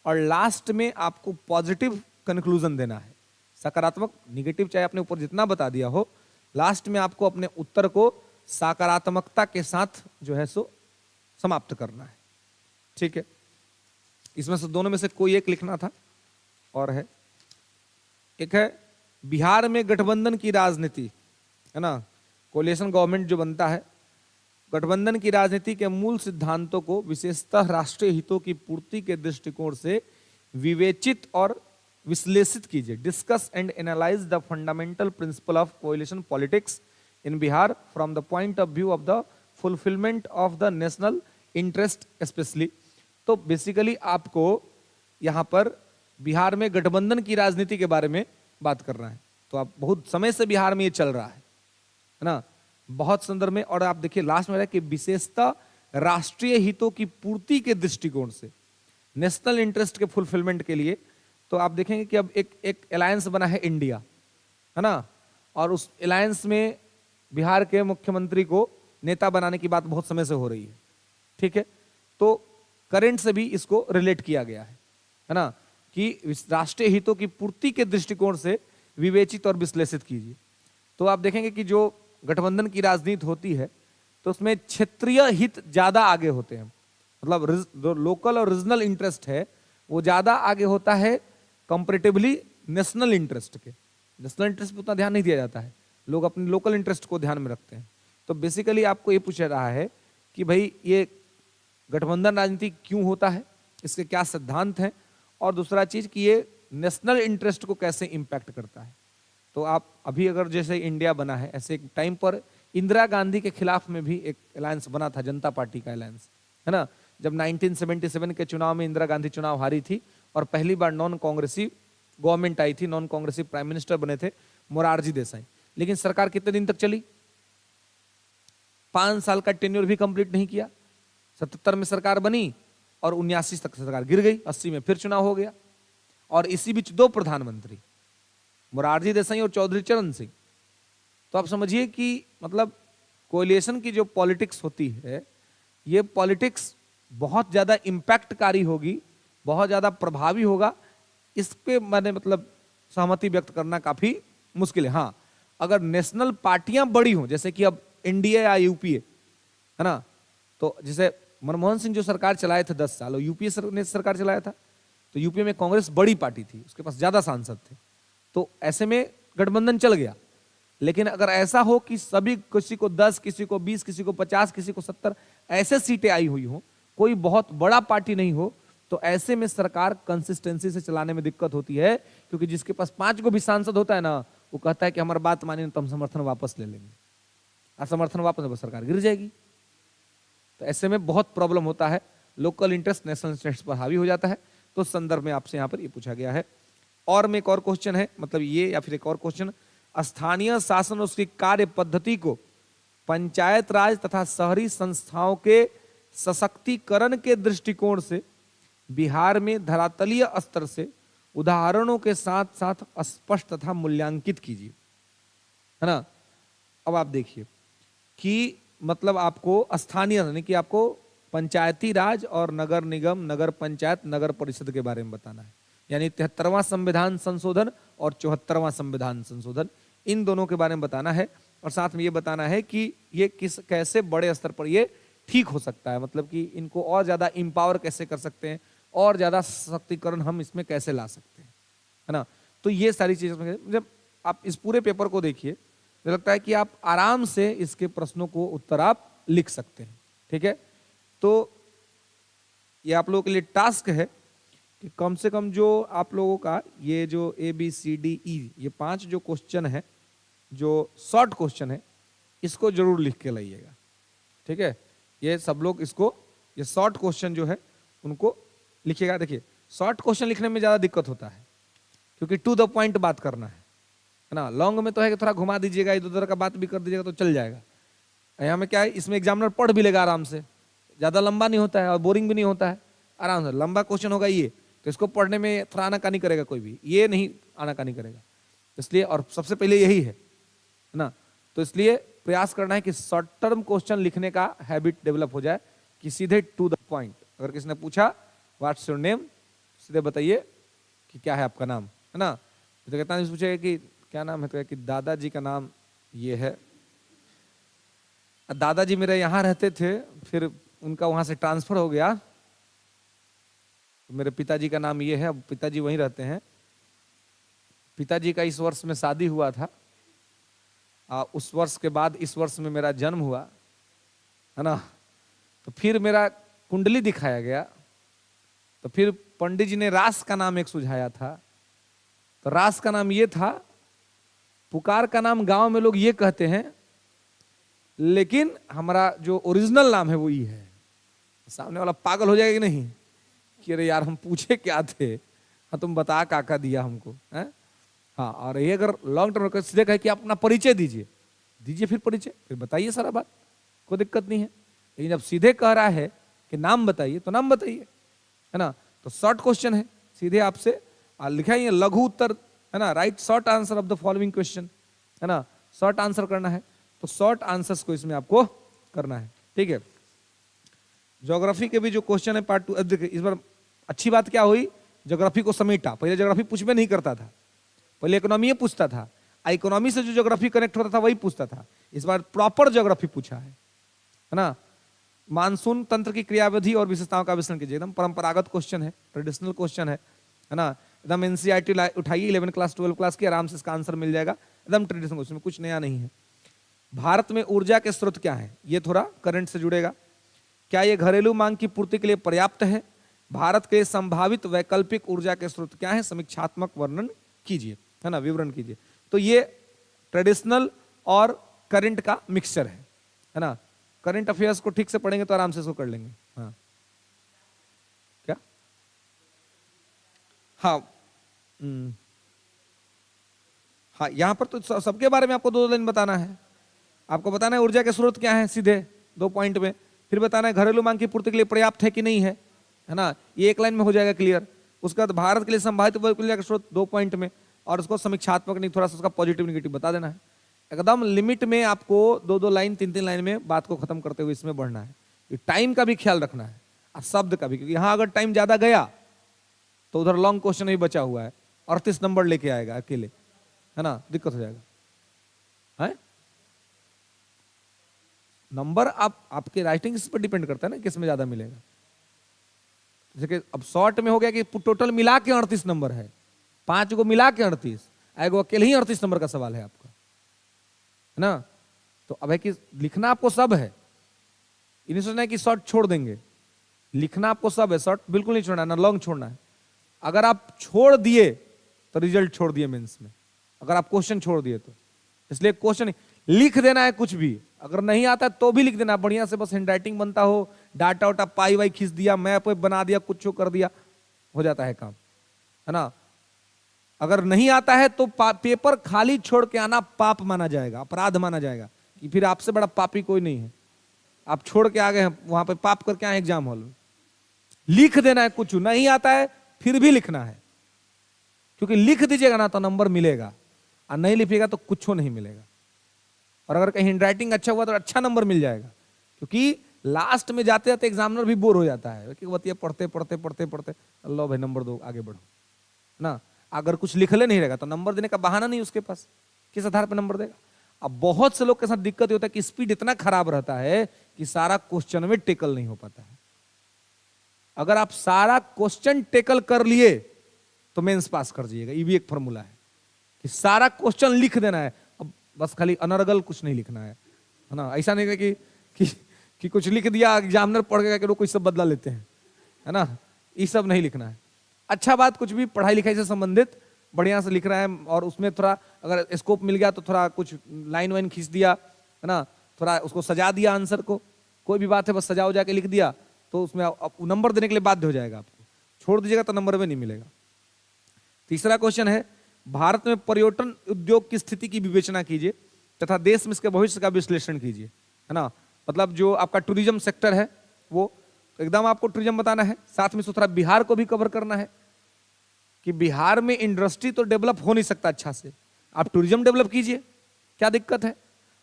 और लास्ट में आपको पॉजिटिव कंक्लूजन देना है। सकारात्मक निगेटिव चाहे आपने ऊपर जितना बता दिया हो, लास्ट में आपको अपने उत्तर को सकारात्मकता के साथ जो है सो समाप्त करना है। ठीक है, इसमें से दोनों में से कोई एक लिखना था। और है एक है बिहार में गठबंधन की राजनीति, है ना, कोलिशन गवर्नमेंट जो बनता है, गठबंधन की राजनीति के मूल सिद्धांतों को विशेषतः राष्ट्रीय हितों की पूर्ति के दृष्टिकोण से विवेचित और विश्लेषित कीजिए। Discuss and analyse the fundamental principle of coalition politics in Bihar from the point of view of the fulfilment of the national interest specially. तो बेसिकली आपको यहां पर बिहार में गठबंधन की राजनीति के बारे में बात करना है। तो आप बहुत समय से बिहार में ये चल रहा है ना, बहुत संदर्भ में। और आप देखिए लास्ट में रहा कि विशेषता राष्ट्रीय हितों की पूर्ति के दृष्टिकोण से, नेशनल इंटरेस्ट के फुलफिलमेंट के लिए। तो आप देखेंगे कि अब एक अलायंस बना है इंडिया, है ना, और उस अलायंस में बिहार के मुख्यमंत्री को नेता बनाने की बात बहुत समय से हो रही है। ठीक है, तो करंट से भी इसको रिलेट किया गया है ना, कि राष्ट्रीय हितों की पूर्ति के दृष्टिकोण से विवेचित और विश्लेषित कीजिए। तो आप देखेंगे कि जो गठबंधन की राजनीति होती है तो उसमें क्षेत्रीय हित ज्यादा आगे होते हैं, मतलब जो लोकल और रीजनल इंटरेस्ट है वो ज्यादा आगे होता है कंपैरेटिवली नेशनल इंटरेस्ट के। नेशनल इंटरेस्ट पे उतना ध्यान नहीं दिया जाता है, लोग अपने लोकल इंटरेस्ट को ध्यान में रखते हैं। तो बेसिकली आपको ये पूछ रहा है कि भाई ये गठबंधन राजनीति क्यों होता है, इसके क्या सिद्धांत हैं, और दूसरा चीज कि ये नेशनल इंटरेस्ट को कैसे इंपैक्ट करता है। तो आप अभी अगर जैसे इंडिया बना है, ऐसे एक टाइम पर इंदिरा गांधी के खिलाफ में भी एक अलायंस बना था, जनता पार्टी का अलायंस, है ना। जब 1977 के चुनाव में इंदिरा गांधी चुनाव हारी थी और पहली बार नॉन कांग्रेसी गवर्नमेंट आई थी, नॉन कांग्रेसी प्राइम मिनिस्टर बने थे मोरारजी देसाई। लेकिन सरकार कितने दिन तक चली, 5 साल का टेन्योर भी कंप्लीट नहीं किया। 77 में सरकार बनी और 79 तक सरकार गिर गई, 80 में फिर चुनाव हो गया। और इसी बीच 2 प्रधानमंत्री, मोरारजी देसाई और चौधरी चरण सिंह। तो आप समझिए कि मतलब कोएलिशन की जो पॉलिटिक्स होती है, ये पॉलिटिक्स बहुत ज्यादा इंपैक्टकारी होगी, बहुत ज्यादा प्रभावी होगा। इस पे मैंने मतलब सहमति व्यक्त करना काफी मुश्किल है। हाँ, अगर नेशनल पार्टियां बड़ी हों, जैसे कि अब एनडीए या यूपीए, है ना, तो जैसे मनमोहन सिंह जो सरकार चलाए थे 10 साल, और यूपीए ने सरकार चलाया था, तो यूपीए में कांग्रेस बड़ी पार्टी थी, उसके पास ज्यादा सांसद थे, तो ऐसे में गठबंधन चल गया। लेकिन अगर ऐसा हो कि सभी, किसी को 10, किसी को 20, किसी को 50, किसी को 70 ऐसे सीटें आई हुई हो, कोई बहुत बड़ा पार्टी नहीं हो, तो ऐसे में सरकार कंसिस्टेंसी से चलाने में दिक्कत होती है। क्योंकि जिसके पास 5 को भी सांसद होता है ना, वो कहता है कि हमारी बात मानिए तो हम समर्थन वापस ले लेंगे, असमर्थन वापस, सरकार गिर जाएगी। तो ऐसे में बहुत प्रॉब्लम होता है, लोकल इंटरेस्ट नेशनल इंटरेस्ट पर हावी हो जाता है। तो संदर्भ में आपसे यहाँ पर ये पूछा गया है। और में एक और क्वेश्चन है, मतलब ये या फिर एक और क्वेश्चन, स्थानीय शासन और उसकी कार्य पद्धति को पंचायत राज तथा शहरी संस्थाओं के सशक्तिकरण के दृष्टिकोण से बिहार में धरातलीय स्तर से उदाहरणों के साथ साथ स्पष्ट तथा मूल्यांकित कीजिए, है ना। अब आप देखिए कि मतलब आपको स्थानीय यानी कि आपको पंचायती राज और नगर निगम, नगर पंचायत, नगर परिषद के बारे में बताना है। यानी 73वां संविधान संशोधन और 74वां संविधान संशोधन, इन दोनों के बारे में बताना है। और साथ में ये बताना है कि ये कैसे बड़े स्तर पर ये ठीक हो सकता है, मतलब कि इनको और ज्यादा इंपावर कैसे कर सकते हैं, और ज्यादा सशक्तिकरण हम इसमें कैसे ला सकते हैं, है ना। तो ये सारी चीजें जब आप इस पूरे पेपर को देखिए, मुझे लगता है कि आप आराम से इसके प्रश्नों को उत्तर आप लिख सकते हैं। ठीक है, तो ये आप लोगों के लिए टास्क है कि कम से कम जो आप लोगों का ये जो ABCDE ये 5 जो क्वेश्चन है, जो शॉर्ट क्वेश्चन है, इसको जरूर लिख के लाइएगा। ठीक है, ये सब लोग इसको, ये शॉर्ट क्वेश्चन जो है उनको लिखिएगा। देखिए शॉर्ट क्वेश्चन लिखने में ज्यादा दिक्कत होता है, क्योंकि टू द पॉइंट बात करना है ना। लॉन्ग में तो है कि थोड़ा घुमा दीजिएगा, इधर उधर का बात भी कर दीजिएगा तो चल जाएगा। यहाँ में क्या है, इसमें एग्जामिनर पढ़ भी लेगा आराम से, ज्यादा लंबा नहीं होता है और बोरिंग भी नहीं होता है, आराम से। लंबा क्वेश्चन होगा ये तो इसको पढ़ने में थोड़ा आनाकानी करेगा, कोई भी ये नहीं आनाकानी करेगा, इसलिए। और सबसे पहले यही है ना, तो इसलिए प्रयास करना है कि शॉर्ट टर्म क्वेश्चन लिखने का हैबिट डेवलप हो जाए, कि सीधे टू द पॉइंट। अगर किसी ने पूछा व्हाट्स योर नेम, सीधे बताइए कि क्या है आपका नाम, है ना। तो कहता है पूछेगा कि क्या नाम है, तो कि दादाजी का नाम ये है। दादाजी मेरे यहाँ रहते थे, फिर उनका वहां से ट्रांसफर हो गया, तो मेरे पिताजी का नाम ये है, अब पिताजी वहीं रहते हैं। पिताजी का इस वर्ष में शादी हुआ था, उस वर्ष के बाद इस वर्ष में मेरा जन्म हुआ, है ना। तो फिर मेरा कुंडली दिखाया गया, तो फिर पंडित जी ने रास का नाम एक सुझाया था, तो रास का नाम ये था। पुकार का नाम गांव में लोग ये कहते हैं, लेकिन हमारा जो ओरिजिनल नाम है वो ये है। सामने वाला पागल हो जाएगा कि नहीं, कि अरे यार हम पूछे क्या थे, हाँ तुम बता काका दिया हमको है। हाँ, और ये अगर लॉन्ग टर्म सीधे कहे कि आप अपना परिचय दीजिए, दीजिए फिर परिचय, फिर बताइए सारा बात, कोई दिक्कत नहीं है। लेकिन जब सीधे कह रहा है कि नाम बताइए तो नाम बताइए, है ना। तो शॉर्ट क्वेश्चन है, सीधे आपसे लिखा ही है लघु उत्तर, है ना। Right short answer of the following question, है ना। शॉर्ट आंसर करना है, तो शॉर्ट आंसर्स को इसमें आपको करना है, ठीक है। ज्योग्राफी के भी जो क्वेश्चन है पार्ट 2, देखिए इस बार अच्छी बात क्या हुई, ज्योग्राफी को समेटा। पहले ज्योग्राफी पूछबे नहीं करता था, पहले इकोनॉमी पूछता था, इकोनॉमी से जो ज्योग्राफी कनेक्ट होता था वही पूछता था। इस बार प्रॉपर ज्योग्राफी पूछा है ना। मानसून तंत्र की क्रियाविधि और विशेषताओं का विश्लेषण कीजिए, एकदम परंपरागत क्वेश्चन है, ट्रेडिशनल क्वेश्चन है ना। एकदम एनसीईआरटी उठाइए, 11 क्लास 12 क्लास की, आराम से इसका आंसर मिल जाएगा। एकदम ट्रेडिशनल क्वेश्चन में कुछ नया नहीं है। भारत में ऊर्जा के स्रोत क्या है, ये थोड़ा करंट से जुड़ेगा। क्या ये घरेलू मांग की पूर्ति के लिए पर्याप्त है? भारत के संभावित वैकल्पिक ऊर्जा के स्रोत क्या है, समीक्षात्मक वर्णन कीजिए, है ना, विवरण कीजिए। तो ये ट्रेडिशनल और करंट का मिक्सचर है ना। करंट अफेयर्स को ठीक से पढ़ेंगे तो आराम से इसको कर लेंगे। हाँ क्या, हाँ हाँ, यहां पर तो सबके बारे में आपको 2 लाइन बताना है। आपको बताना है ऊर्जा के स्रोत क्या है, सीधे 2 पॉइंट में। फिर बताना है घरेलू मांग की पूर्ति के लिए पर्याप्त है कि नहीं है ना। ये 1 लाइन में हो जाएगा क्लियर। उसके बाद भारत के लिए संभावित ऊर्जा के स्रोत 2 पॉइंट में, और उसको समीक्षात्मक नहीं, थोड़ा सा उसका पॉजिटिव निगेटिव बता देना है। एकदम लिमिट में आपको 2-2 लाइन 3-3 लाइन में बात को खत्म करते हुए इसमें बढ़ना है। टाइम का भी ख्याल रखना है और शब्द का भी, क्योंकि यहाँ अगर टाइम ज्यादा गया तो उधर लॉन्ग क्वेश्चन ही बचा हुआ है, 38 नंबर लेके आएगा अकेले, है ना, दिक्कत हो जाएगा। है नंबर आपके राइटिंग पर डिपेंड करता है ना, किस में ज्यादा मिलेगा। जैसे कि अब शॉर्ट में हो गया कि टोटल मिला के 38 नंबर है, 5 को मिला के 38, एगो अकेले ही 38 नंबर का सवाल है आपका, है ना। तो अब है कि लिखना आपको सब है, इन्हें सोचना है कि शॉर्ट छोड़ देंगे। लिखना आपको सब है, शॉर्ट बिल्कुल नहीं छोड़ना है, ना लॉन्ग छोड़ना है। अगर आप छोड़ दिए तो रिजल्ट छोड़ दिए मेंस में, अगर आप क्वेश्चन छोड़ दिए तो। इसलिए क्वेश्चन लिख देना है, कुछ भी अगर नहीं आता है तो भी लिख देना बढ़िया से, बस हैंडराइटिंग बनता हो, डाटा वाटा पाई वाई खींच दिया, मैप बना दिया, कुछ कर दिया, हो जाता है काम, है ना। अगर नहीं आता है तो पेपर खाली छोड़ के आना पाप माना जाएगा, अपराध माना जाएगा, कि फिर आपसे बड़ा पापी कोई नहीं है। आप छोड़ के आ गए हैं वहां पे, पाप करके आए एग्जाम हॉल में। लिख देना है, कुछ नहीं आता है फिर भी लिखना है, क्योंकि लिख दीजिएगा ना तो नंबर मिलेगा, और नहीं लिखिएगा तो कुछ नहीं मिलेगा। और अगर कहीं हैंडराइटिंग अच्छा हुआ तो अच्छा नंबर मिल जाएगा, क्योंकि लास्ट में जाते जाते एग्जामिनर भी बोर हो जाता है कि बतिया पढ़ते पढ़ते पढ़ते पढ़ते, अल्लाह भाई नंबर दो, आगे बढ़ो ना। अगर कुछ लिखले नहीं रहेगा तो नंबर देने का बहाना नहीं उसके पास, किस आधार पर नंबर देगा। अब बहुत से लोग के साथ दिक्कत होता है कि स्पीड इतना खराब रहता है कि सारा क्वेश्चन में टेकल नहीं हो पाता है। अगर आप सारा क्वेश्चन टेकल कर लिए तो मेंस पास कर जाइएगा। ये भी एक फॉर्मूला है कि सारा क्वेश्चन लिख देना है, अब बस खाली अनर्गल कुछ नहीं लिखना है ना। ऐसा नहीं है कि कुछ लिख दिया, एग्जामिनर पढ़ के लोग कोई सब बदला लेते हैं, है ना। ये सब नहीं लिखना है। अच्छा बात, कुछ भी पढ़ाई लिखाई से संबंधित बढ़िया से लिख रहा है, और उसमें थोड़ा अगर स्कोप मिल गया तो थोड़ा कुछ लाइन वाइन खींच दिया, है ना, थोड़ा उसको सजा दिया आंसर को, कोई भी बात है बस सजा उजा के लिख दिया तो उसमें नंबर देने के लिए बाध्य हो जाएगा, आपको छोड़ दीजिएगा तो नंबर में नहीं मिलेगा। तीसरा क्वेश्चन है, भारत में पर्यटन उद्योग की स्थिति की विवेचना कीजिए तथा देश में इसके भविष्य का विश्लेषण कीजिए, है ना। मतलब जो आपका टूरिज्म सेक्टर है वो एकदम आपको टूरिज्म बताना है, साथ में थोड़ा बिहार को भी कवर करना है कि बिहार में इंडस्ट्री तो डेवलप हो नहीं सकता अच्छा से, आप टूरिज्म डेवलप कीजिए, क्या दिक्कत है।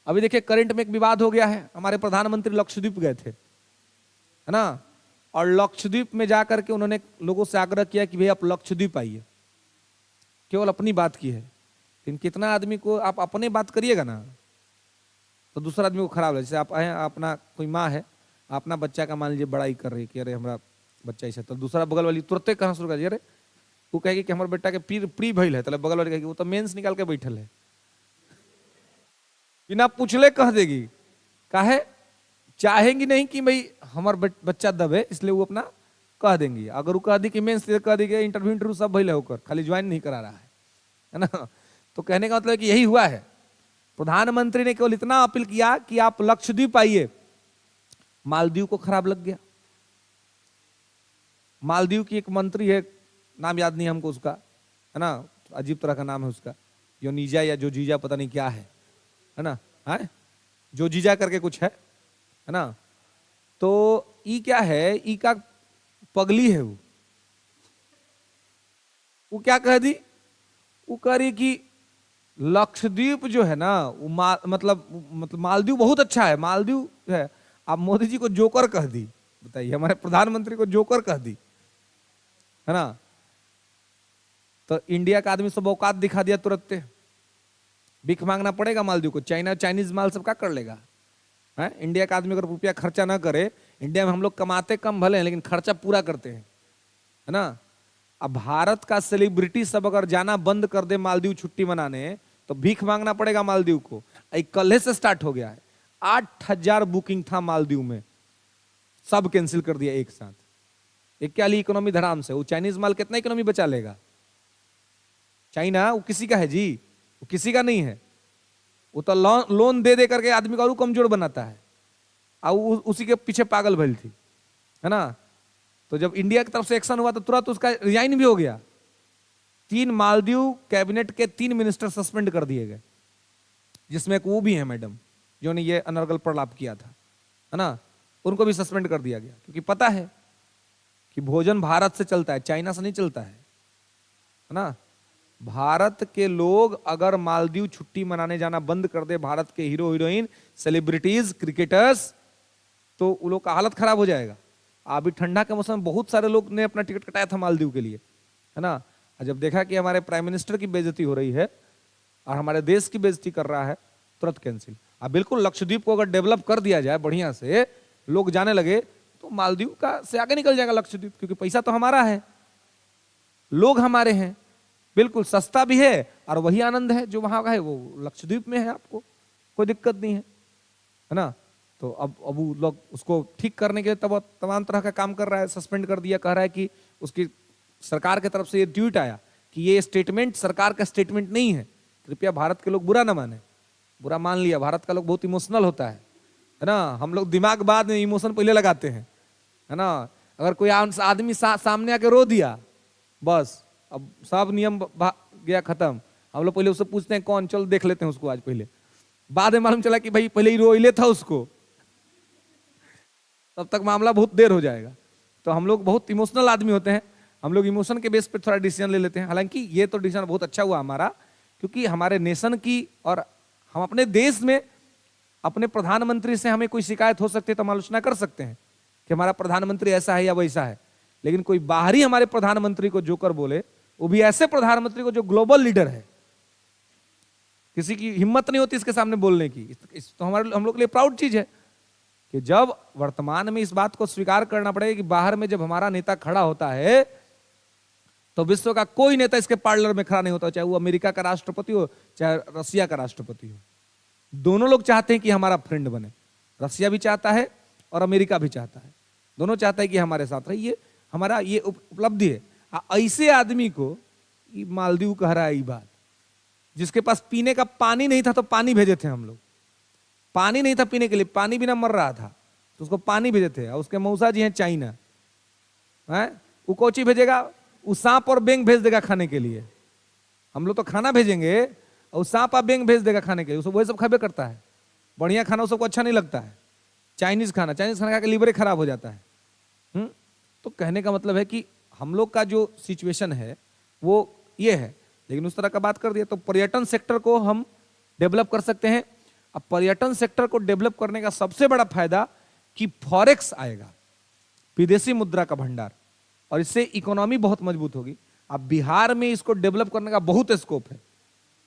अभी देखिए करंट में एक विवाद हो गया है, हमारे प्रधानमंत्री लक्षद्वीप गए थे, है ना, और लक्षद्वीप में जाकर के उन्होंने लोगों से आग्रह किया कि भाई आप लक्षद्वीप आइए, केवल अपनी बात की है, लेकिन कितना आदमी को आप अपने बात करिएगा ना तो दूसरा आदमी को खराब लगे। जैसे आप आए, अपना कोई माँ है, अपना बच्चा का मान लीजिए बड़ाई कर रही है कि अरे हमारा बच्चा ऐसा, तो दूसरा बगल वाली तुरंत कहना शुरू कर दिया, अरे वो कहेगी कि हमारे बेटा के प्री भइल है, तो बगल वाली कहेगी वो तो मेंस निकाल के बैठल है, बिना पूछले कह देगी। काहे? चाहेंगी नहीं कि भाई हमारा बच्चा दबे, इसलिए वो अपना कह देंगी। अगर वो कह दी कि मेंस कह दी कि इंटरव्यू सब भइल है होकर, खाली ज्वाइन नहीं करा रहा है ना। तो कहने का मतलब कि यही हुआ है। प्रधानमंत्री ने केवल इतना अपील किया कि आप लक्षद्वीप आइए, मालदीव को खराब लग गया। मालदीव की एक मंत्री है, नाम याद नहीं हमको उसका, है ना, अजीब तरह का नाम है उसका, योनीजा या जो जीजा पता नहीं क्या है ना, है जो जीजा करके कुछ है ना। तो ई क्या है, ई का पगली है वो क्या कह दी, वो कह रही कि लक्षद्वीप जो है ना वो मतलब मालदीव बहुत अच्छा है, मालदीव है। आप मोदी जी को जोकर कह दी, बताइए, हमारे प्रधानमंत्री को जोकर कह दी, है ना। तो इंडिया का आदमी सब औकात दिखा दिया तुरंत, भीख मांगना पड़ेगा मालदीव को, चाइनीज माल सब क्या कर लेगा, है। इंडिया का आदमी अगर रुपया खर्चा ना करे, इंडिया में हम लोग कमाते कम भले हैं लेकिन खर्चा पूरा करते हैं, है ना। अब भारत का सेलिब्रिटी सब अगर जाना बंद कर दे मालदीव छुट्टी मनाने, तो भीख मांगना पड़ेगा मालदीव को। कल से स्टार्ट हो गया है, 8,000 बुकिंग था मालदीव में, सब कैंसिल कर दिया एक साथ। एक क्या ली इकोनॉमी धराम से, वो चाइनीज माल कितना इकोनॉमी बचा लेगा। चाइना वो किसी का है जी, वो किसी का नहीं है, वो तो लोन दे दे करके आदमी को और कमजोर बनाता है, और उसी के पीछे पागल भइल थी, है ना। तो जब इंडिया की तरफ से एक्शन हुआ तो तुरंत उसका रिजाइन भी हो गया। 3 मालदीव कैबिनेट के 3 मिनिस्टर सस्पेंड कर दिए गए, जिसमें एक वो भी है मैडम जिन्होंने ये अनर्गल प्रलाप किया था, है ना, उनको भी सस्पेंड कर दिया गया। क्योंकि पता है कि भोजन भारत से चलता है, चाइना से नहीं चलता है ना। भारत के लोग अगर मालदीव छुट्टी मनाने जाना बंद कर दे, भारत के हीरो हीरोइन, सेलिब्रिटीज, क्रिकेटर्स, तो उन लोग का हालत खराब हो जाएगा। अभी ठंडा के मौसम में बहुत सारे लोग ने अपना टिकट कटाया था मालदीव के लिए, है ना। जब देखा कि हमारे प्राइम मिनिस्टर की बेइज्जती हो रही है और हमारे देश की बेइज्जती कर रहा है, तुरंत कैंसिल। अब बिल्कुल लक्षद्वीप को अगर डेवलप कर दिया जाए बढ़िया से, लोग जाने लगे, तो मालदीव का से आगे निकल जाएगा लक्षद्वीप, क्योंकि पैसा तो हमारा है, लोग हमारे हैं, बिल्कुल सस्ता भी है, और वही आनंद है जो वहां का है वो लक्षद्वीप में है, आपको कोई दिक्कत नहीं है ना। तो अब वो लोग उसको ठीक करने के लिए तब तमाम तरह का काम कर रहा है, सस्पेंड कर दिया, कह रहा है कि उसकी सरकार की तरफ से ये ट्वीट आया कि ये स्टेटमेंट सरकार का स्टेटमेंट नहीं है, कृपया भारत के लोग बुरा ना माने। बुरा मान लिया, भारत का लोग बहुत इमोशनल होता है ना, हम लोग दिमाग बाद में इमोशन पहले लगाते हैं, है ना। अगर कोई आदमी सामने आके रो दिया, बस अब सब नियम गया खत्म। हम लोग पहले उससे पूछते हैं कौन, चल देख लेते हैं उसको आज पहले, बाद में मालूम चला कि भाई पहले ही रो ले था उसको, तब तक मामला बहुत देर हो जाएगा। तो हम लोग बहुत इमोशनल आदमी होते हैं, हम लोग इमोशन के बेस पे थोड़ा डिसीजन ले लेते हैं। हालांकि ये तो डिसीजन बहुत अच्छा हुआ हमारा, क्योंकि हमारे नेशन की और हम अपने देश में अपने प्रधानमंत्री से हमें कोई शिकायत हो सकती है तो हम आलोचना कर सकते हैं कि हमारा प्रधानमंत्री ऐसा है या वैसा है। लेकिन कोई बाहरी हमारे प्रधानमंत्री को जोकर बोले, वो भी ऐसे प्रधानमंत्री को जो ग्लोबल लीडर है, किसी की हिम्मत नहीं होती इसके सामने बोलने की। तो हमारे हम लोग के लिए प्राउड चीज है कि जब वर्तमान में इस बात को स्वीकार करना पड़ेगा कि बाहर में जब हमारा नेता खड़ा होता है तो विश्व का कोई नेता इसके पार्लर में खड़ा नहीं होता, चाहे वो अमेरिका का राष्ट्रपति हो चाहे रसिया का राष्ट्रपति हो। दोनों लोग चाहते हैं कि हमारा फ्रेंड बने, रसिया भी चाहता है और अमेरिका भी चाहता है, दोनों चाहता है कि हमारे साथ रहे। ये हमारा ये उपलब्धि है। ऐसे आदमी को मालदीव कह रहा है ये बात, जिसके पास पीने का पानी नहीं था तो पानी भेजे थे हम लोग, पानी नहीं था पीने के लिए, पानी बिना मर रहा था, तो उसको पानी भेजे थे, और उसके मौसा जी हैं चाइना, है वो कोची भेजेगा, वो सांप और बेंग भेज देगा खाने के लिए। हम लोग तो खाना भेजेंगे और सांप और बेंग भेज देगा खाने के लिए, वही सब खाबे करता है। बढ़िया खाना उसको अच्छा नहीं लगता है, चाइनीज खाना खा के लीवर खराब हो जाता है। तो कहने का मतलब है कि हम लोग का जो सिचुएशन है वो ये है, लेकिन उस तरह का बात कर दिया। तो पर्यटन सेक्टर को हम डेवलप कर सकते हैं। अब पर्यटन सेक्टर को डेवलप करने का सबसे बड़ा फायदा कि फॉरेक्स आएगा, विदेशी मुद्रा का भंडार, और इससे इकोनॉमी बहुत मजबूत होगी। अब बिहार में इसको डेवलप करने का बहुत स्कोप है।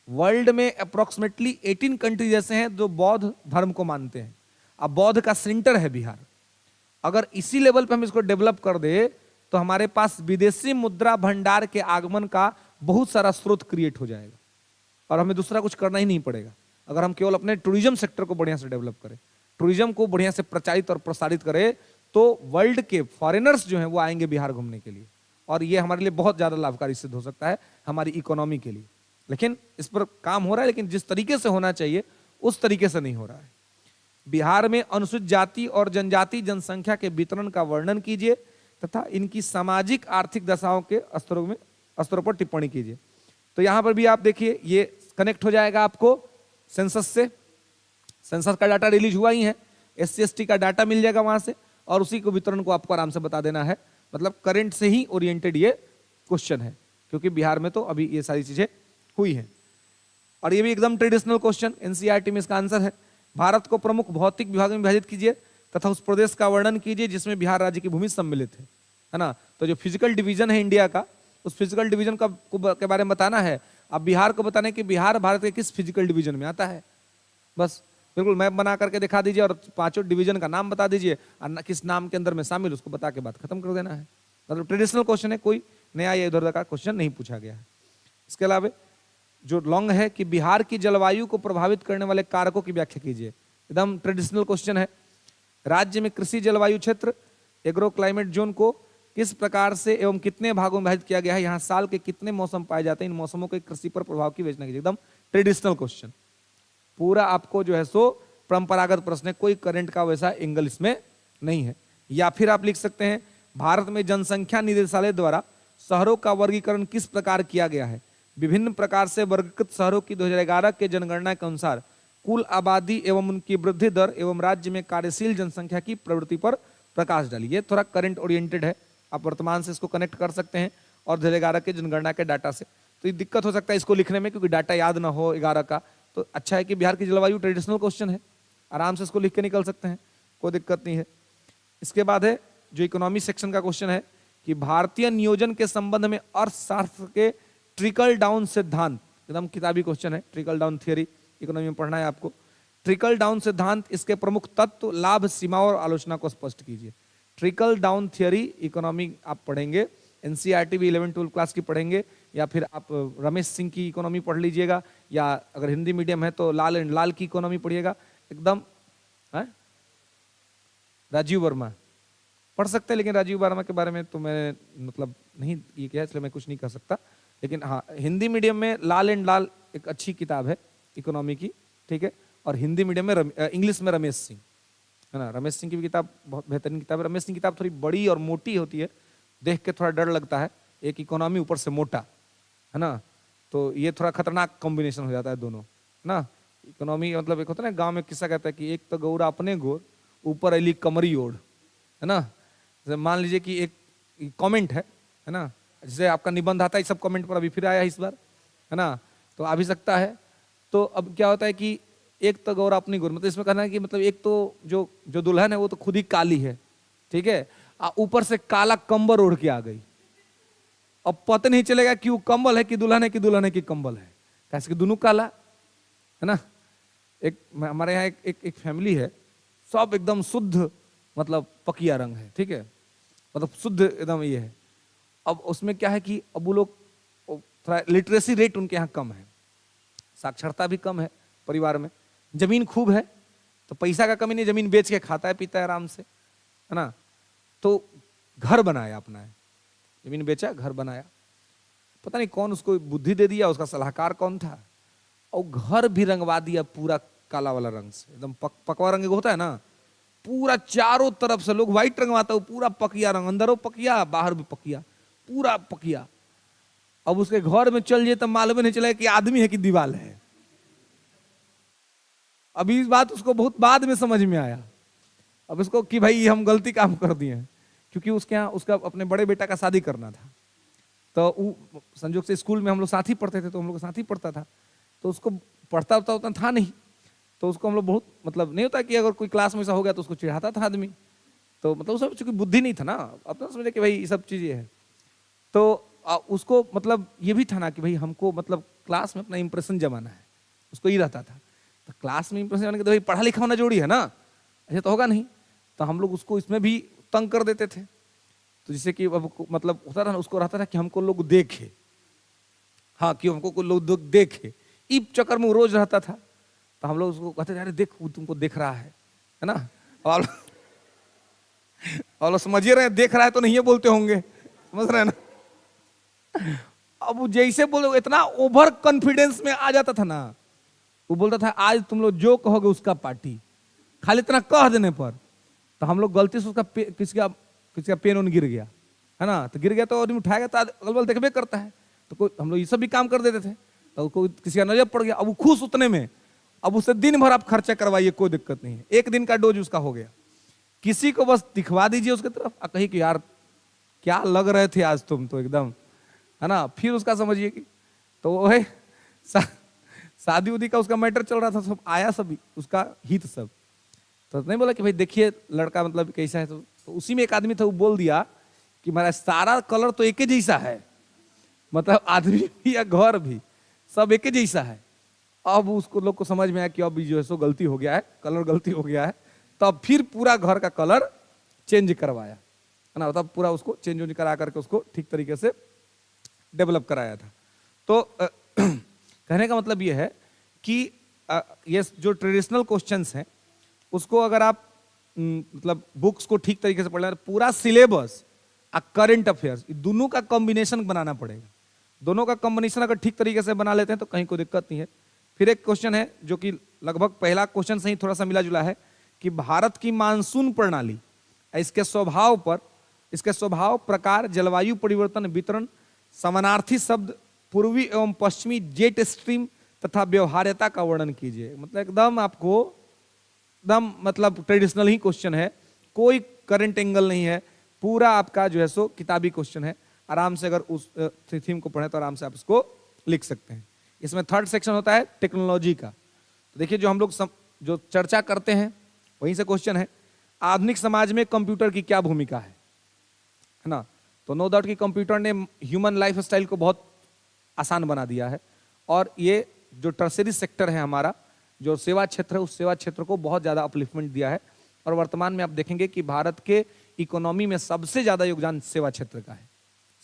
वर्ल्ड में अप्रोक्सीमेटली 18 कंट्रीज ऐसे हैं जो बौद्ध धर्म को मानते हैं। अब बौद्ध का सेंटर है बिहार। अगर इसी लेवल पे हम इसको डेवलप कर दे तो हमारे पास विदेशी मुद्रा भंडार के आगमन का बहुत सारा स्रोत क्रिएट हो जाएगा, और हमें दूसरा कुछ करना ही नहीं पड़ेगा। अगर हम केवल अपने टूरिज्म सेक्टर को बढ़िया से डेवलप करें, टूरिज्म को बढ़िया से प्रचारित और प्रसारित करें, तो वर्ल्ड के फॉरेनर्स जो हैं वो आएंगे बिहार घूमने के लिए, और ये हमारे लिए बहुत ज्यादा लाभकारी सिद्ध हो सकता है हमारी इकोनॉमी के लिए। लेकिन इस पर काम हो रहा है, लेकिन जिस तरीके से होना चाहिए उस तरीके से नहीं हो रहा है। बिहार में अनुसूचित जाति और जनजाति जनसंख्या के वितरण का वर्णन कीजिए तथा इनकी सामाजिक आर्थिक दशाओं के स्तरों पर टिप्पणी कीजिए। तो यहां पर भी आप देखिए ये कनेक्ट हो जाएगा आपको सेंसस से। सेंसस का डाटा रिलीज हुआ ही है, SC ST का डाटा मिल जाएगा वहां से, और उसी को वितरण को आपको आराम से बता देना है। मतलब करंट से ही ओरिएंटेड ये क्वेश्चन है, क्योंकि बिहार में तो अभी ये सारी चीजें हुई हैं। और ये भी एकदम ट्रेडिशनल क्वेश्चन, NCERT में इसका आंसर है। भारत को प्रमुख भौतिक विभागों में विभाजित कीजिए तथा उस प्रदेश का वर्णन कीजिए जिसमें बिहार राज्य की भूमि सम्मिलित है ना। तो जो फिजिकल डिवीजन है इंडिया का, उस फिजिकल डिवीजन का के बारे में बताना है। अब बिहार को बताने कि बिहार भारत के किस फिजिकल डिवीजन में आता है, बस बिल्कुल मैप बना करके दिखा दीजिए और पांचों डिवीजन का नाम बता दीजिए, और किस नाम के अंदर में शामिल उसको बता के बात खत्म कर देना है। मतलब ट्रेडिशनल क्वेश्चन है, कोई नया या इधर का क्वेश्चन नहीं पूछा गया है। इसके अलावा जो लॉन्ग है कि बिहार की जलवायु को प्रभावित करने वाले कारकों की व्याख्या कीजिए, एकदम ट्रेडिशनल क्वेश्चन है। राज्य में कृषि जलवायु क्षेत्र एग्रो क्लाइमेट जोन को किस प्रकार से एवं कितने भागों में विभाजित किया गया है, यहाँ साल के कितने मौसम पाए जाते हैं, इन मौसमों के कृषि पर प्रभाव की विवेचना कीजिए। एकदम ट्रेडिशनल क्वेश्चन, पूरा आपको जो है सो परंपरागत प्रश्न है, कोई करंट का वैसा एंगल इसमें नहीं है। या फिर आप लिख सकते हैं भारत में जनसंख्या निदेशालय द्वारा शहरों का वर्गीकरण किस प्रकार किया गया है, विभिन्न प्रकार से वर्गीकृत शहरों की 2011 के जनगणना के अनुसार कुल आबादी एवं उनकी वृद्धि दर एवं राज्य में कार्यशील जनसंख्या की प्रवृत्ति पर प्रकाश डालिए। ये थोड़ा करंट ओरिएंटेड है, आप वर्तमान से इसको कनेक्ट कर सकते हैं और 2011 के जनगणना के डाटा से। तो ये दिक्कत हो सकता है इसको लिखने में, क्योंकि डाटा याद ना हो 11 का। तो अच्छा है कि बिहार की जलवायु ट्रेडिशनल क्वेश्चन है, आराम से इसको लिख के निकल सकते हैं, कोई दिक्कत नहीं है। इसके बाद है जो इकोनॉमी सेक्शन का क्वेश्चन है कि भारतीय नियोजन के संबंध में अर्थशास्त्र के ट्रिकल डाउन सिद्धांत, एकदम किताबी क्वेश्चन है, ट्रिकल डाउन थियरी इकोनॉमी में पढ़ना है आपको। ट्रिकल डाउन सिद्धांत, इसके प्रमुख तत्व, लाभ, सीमाओं और आलोचना को स्पष्ट कीजिए। ट्रिकल डाउन थियरी इकोनॉमी आप पढ़ेंगे, NCERT भी 11-12 क्लास की पढ़ेंगे, या फिर आप रमेश सिंह की इकोनॉमी पढ़ लीजिएगा, या अगर हिंदी मीडियम है तो लाल एंड लाल की इकोनॉमी पढ़िएगा एकदम। राजीव वर्मा पढ़ सकते हैं, लेकिन राजीव वर्मा के बारे में तो मैं मतलब नहीं ये किया, इसलिए मैं कुछ नहीं कर सकता। लेकिन हाँ, हिंदी मीडियम में लाल एंड लाल एक अच्छी किताब है इकोनॉमी की, ठीक है। और हिंदी मीडियम में इंग्लिश में रमेश सिंह, है ना। रमेश सिंह की भी किताब बहुत बेहतरीन किताब है। रमेश सिंह की किताब थोड़ी बड़ी और मोटी होती है, देख के थोड़ा डर लगता है, एक इकोनॉमी ऊपर से मोटा, है ना। तो ये थोड़ा खतरनाक कॉम्बिनेशन हो जाता है दोनों, है ना। इकोनॉमी मतलब एक होता है ना, गाँव में किस्सा कहता है कि एक तो गौरा अपने गोर ऊपर अली कमरी ओढ़, है ना। मान लीजिए कि एक कमेंट है ना, जैसे आपका निबंध आता है सब कमेंट पर, अभी फिर आया इस बार, है ना, तो आ भी सकता है। तो अब क्या होता है कि एक तो गौरा अपनी गोर, मतलब इसमें कहना है कि मतलब एक तो जो दुल्हन है वो तो खुद ही काली है, ठीक है, ऊपर से काला कंबल ओढ़ के आ गई। अब पता नहीं चलेगा कि वो कंबल है कि दुल्हन है, कि दुल्हन है कि कंबल है, कैसे कि दोनों काला, है ना। एक हमारे यहाँ एक फैमिली है, सब एकदम शुद्ध मतलब पकिया रंग है, ठीक है, मतलब शुद्ध एकदम ये है। अब उसमें क्या है कि अब वो लोग थोड़ा लिटरेसी रेट उनके यहाँ कम है, साक्षरता भी कम है परिवार में, जमीन खूब है, तो पैसा का कमी नहीं, जमीन बेच के खाता है पीता है आराम से, है ना। तो घर बनाया अपना है, जमीन बेचा घर बनाया, पता नहीं कौन उसको बुद्धि दे दिया, उसका सलाहकार कौन था, और घर भी रंगवा दिया पूरा काला वाला रंग से, एकदम पकवा रंग होता है ना, पूरा चारों तरफ से लोग व्हाइट रंगवाता है, पूरा पकिया रंग, अंदर पकिया बाहर भी पकिया, पूरा पकिया। अब उसके घर में चल जाए तो मालूम नहीं चला कि आदमी है कि दीवार है। अभी इस बात उसको बहुत बाद में समझ में आया, अब इसको कि भाई हम गलती काम कर दिए हैं, क्योंकि उसके यहाँ उसका अपने बड़े बेटा का शादी करना था। तो संजोग से स्कूल में हम लोग साथ ही पढ़ते थे, तो हम लोग साथ ही पढ़ता था, तो उसको पढ़ता उतना था नहीं, तो उसको हम लोग बहुत मतलब नहीं होता कि अगर कोई क्लास में ऐसा हो गया तो उसको चिढ़ाता था आदमी। तो मतलब उसमें चूंकि बुद्धि नहीं था ना, अपना समझे कि भाई ये सब चीजें है। तो उसको मतलब ये भी था ना कि भाई हमको मतलब क्लास में अपना इंप्रेशन जमाना है, उसको ही रहता था। तो क्लास में इंप्रेशन जमाने के तो भाई पढ़ा लिखा होना जरूरी है ना, ऐसे तो होगा नहीं। तो हम लोग उसको इसमें भी तंग कर देते थे। तो जैसे कि अब मतलब होता था ना, उसको रहता था कि हमको लोग देखे, हाँ कि हमको कोई लोग देखे, इस चक्कर में रोज रहता था। तो हम लोग उसको कहते थे अरे देख वो तुमको देख रहा है ना। और लोग समझिए रहे देख रहा है तो नहीं बोलते होंगे, समझ रहे हैं ना। अब वो जैसे बोले इतना ओवर कॉन्फिडेंस में आ जाता था ना, वो बोलता था आज तुम लोग जो कहोगे उसका पार्टी, खाली इतना कह देने पर। तो हम लोग गलती से उसका किसी का पेन गिर गया है ना, तो गिर गया तो आदमी उठाएगा तो अगल बगल देखबे करता है, तो कोई हम लोग ये सब भी काम कर देते थे। तो कोई किसी का नजर पड़ गया, अब वो खुश उतने में, अब उससे दिन भर आप खर्चा करवाइए कोई दिक्कत नहीं है, एक दिन का डोज उसका हो गया। किसी को बस दिखवा दीजिए उसके तरफ, कही कि यार क्या लग रहे थे आज तुम तो एकदम, है ना। फिर उसका समझिए कि तो वो है शादी उदी का उसका मैटर चल रहा था, सब आया, सब उसका हित सब। तो नहीं बोला कि भाई देखिए लड़का मतलब कैसा है। तो उसी में एक आदमी था, वो बोल दिया कि मेरा सारा कलर तो एक जैसा है, मतलब आदमी भी या घर भी सब एक जैसा है। अब उसको लोग को समझ में आया कि अब जो है सो गलती हो गया है, कलर गलती हो गया है। तब फिर पूरा घर का कलर चेंज करवाया है ना, तब पूरा उसको चेंज करा करके उसको ठीक तरीके से डेवलप कराया था। तो कहने का मतलब ये है कि ये जो ट्रेडिशनल क्वेश्चंस हैं उसको अगर आप मतलब बुक्स को ठीक तरीके से पढ़ना, पूरा सिलेबस और करंट अफेयर्स दोनों का कॉम्बिनेशन बनाना पड़ेगा। दोनों का कॉम्बिनेशन अगर ठीक तरीके से बना लेते हैं तो कहीं कोई दिक्कत नहीं है। फिर एक क्वेश्चन है जो कि लगभग पहला क्वेश्चन से ही थोड़ा सा मिला जुला है कि भारत की मानसून प्रणाली, इसके स्वभाव पर, इसके स्वभाव, प्रकार, जलवायु परिवर्तन, वितरण, समानार्थी शब्द, पूर्वी एवं पश्चिमी जेट स्ट्रीम तथा व्यवहार्यता का वर्णन कीजिए। मतलब एकदम आपको एकदम मतलब ट्रेडिशनल ही क्वेश्चन है, कोई करंट एंगल नहीं है, पूरा आपका जो है सो किताबी क्वेश्चन है। आराम से अगर उस थीम को पढ़े तो आराम से आप इसको लिख सकते हैं। इसमें थर्ड सेक्शन होता है टेक्नोलॉजी का। तो देखिए जो हम लोग जो चर्चा करते हैं वहीं से क्वेश्चन है, आधुनिक समाज में कंप्यूटर की क्या भूमिका है ना। तो नो डाउट कि कंप्यूटर ने ह्यूमन लाइफ स्टाइल को बहुत आसान बना दिया है, और ये जो टर्सरी सेक्टर है हमारा, जो सेवा क्षेत्र है, उस सेवा क्षेत्र को बहुत ज्यादा अपलिफ्टमेंट दिया है। और वर्तमान में आप देखेंगे कि भारत के इकोनॉमी में सबसे ज्यादा योगदान सेवा क्षेत्र का है।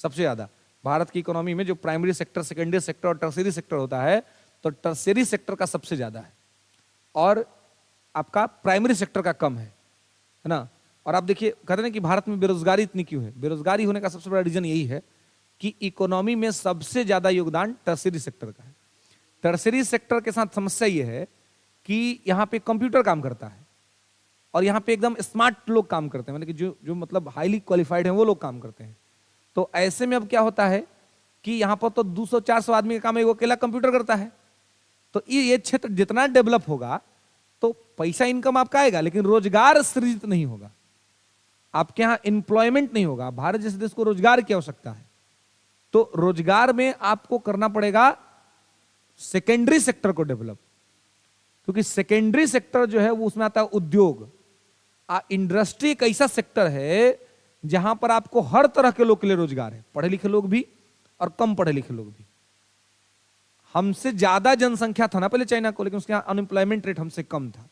सबसे ज्यादा भारत की इकोनॉमी में जो प्राइमरी सेक्टर, सेकेंडरी सेक्टर और टर्सरी सेक्टर होता है, तो टर्सरी सेक्टर का सबसे ज्यादा है और आपका प्राइमरी सेक्टर का कम है ना। और आप देखिए कहते हैं कि भारत में बेरोजगारी इतनी क्यों है। बेरोजगारी होने का सबसे बड़ा रीजन यही है कि इकोनॉमी में सबसे ज्यादा योगदान टर्सरी सेक्टर का है। टर्सरी सेक्टर के साथ समस्या यह है कि यहाँ पे कंप्यूटर काम करता है और यहाँ पे एकदम स्मार्ट लोग काम करते हैं, मतलब कि जो मतलब हाईली क्वालिफाइड हैं वो लोग काम करते हैं। तो ऐसे में अब क्या होता है कि यहाँ पर तो 200-400 आदमी का काम है, वो अकेला कंप्यूटर करता है। तो ये क्षेत्र जितना डेवलप होगा तो पैसा इनकम आपका आएगा, लेकिन रोजगार सृजित नहीं होगा, आपके यहाँ एम्प्लॉयमेंट नहीं होगा। भारत जैसे देश को रोजगार की आवश्यकता है, तो रोजगार में आपको करना पड़ेगा सेकेंडरी सेक्टर को डेवलप, क्योंकि सेकेंडरी सेक्टर जो है वो उसमें आता है उद्योग। इंडस्ट्री एक ऐसा सेक्टर है जहां पर आपको हर तरह के लोग के लिए रोजगार है, पढ़े लिखे लोग भी और कम पढ़े लिखे लोग भी। हमसे ज्यादा जनसंख्या था ना पहले चाइना को, लेकिन उसके यहाँ अनएम्प्लॉयमेंट रेट हमसे कम था।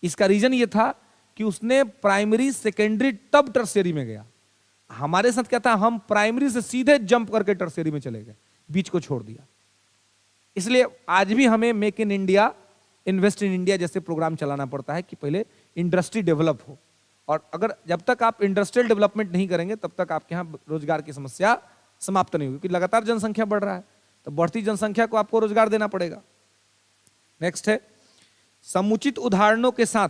इसका रीजन ये था कि उसने प्राइमरी सेकेंडरी तब टर्शियरी में गया। हमारे साथ क्या था, हम प्राइमरी से सीधे जंप करके टर्शियरी में चले गए, बीच को छोड़ दिया। इसलिए आज भी हमें make in India, invest in India जैसे प्रोग्राम चलाना पड़ता है कि पहले इंडस्ट्री डेवलप हो। और अगर जब तक आप इंडस्ट्रियल डेवलपमेंट नहीं करेंगे तब तक आपके यहाँ रोजगार की समस्या समाप्त नहीं होगी, क्योंकि लगातार जनसंख्या बढ़ रहा है, तो बढ़ती जनसंख्या को आपको रोजगार देना पड़ेगा। नेक्स्ट है समुचित उदाहरणों के साथ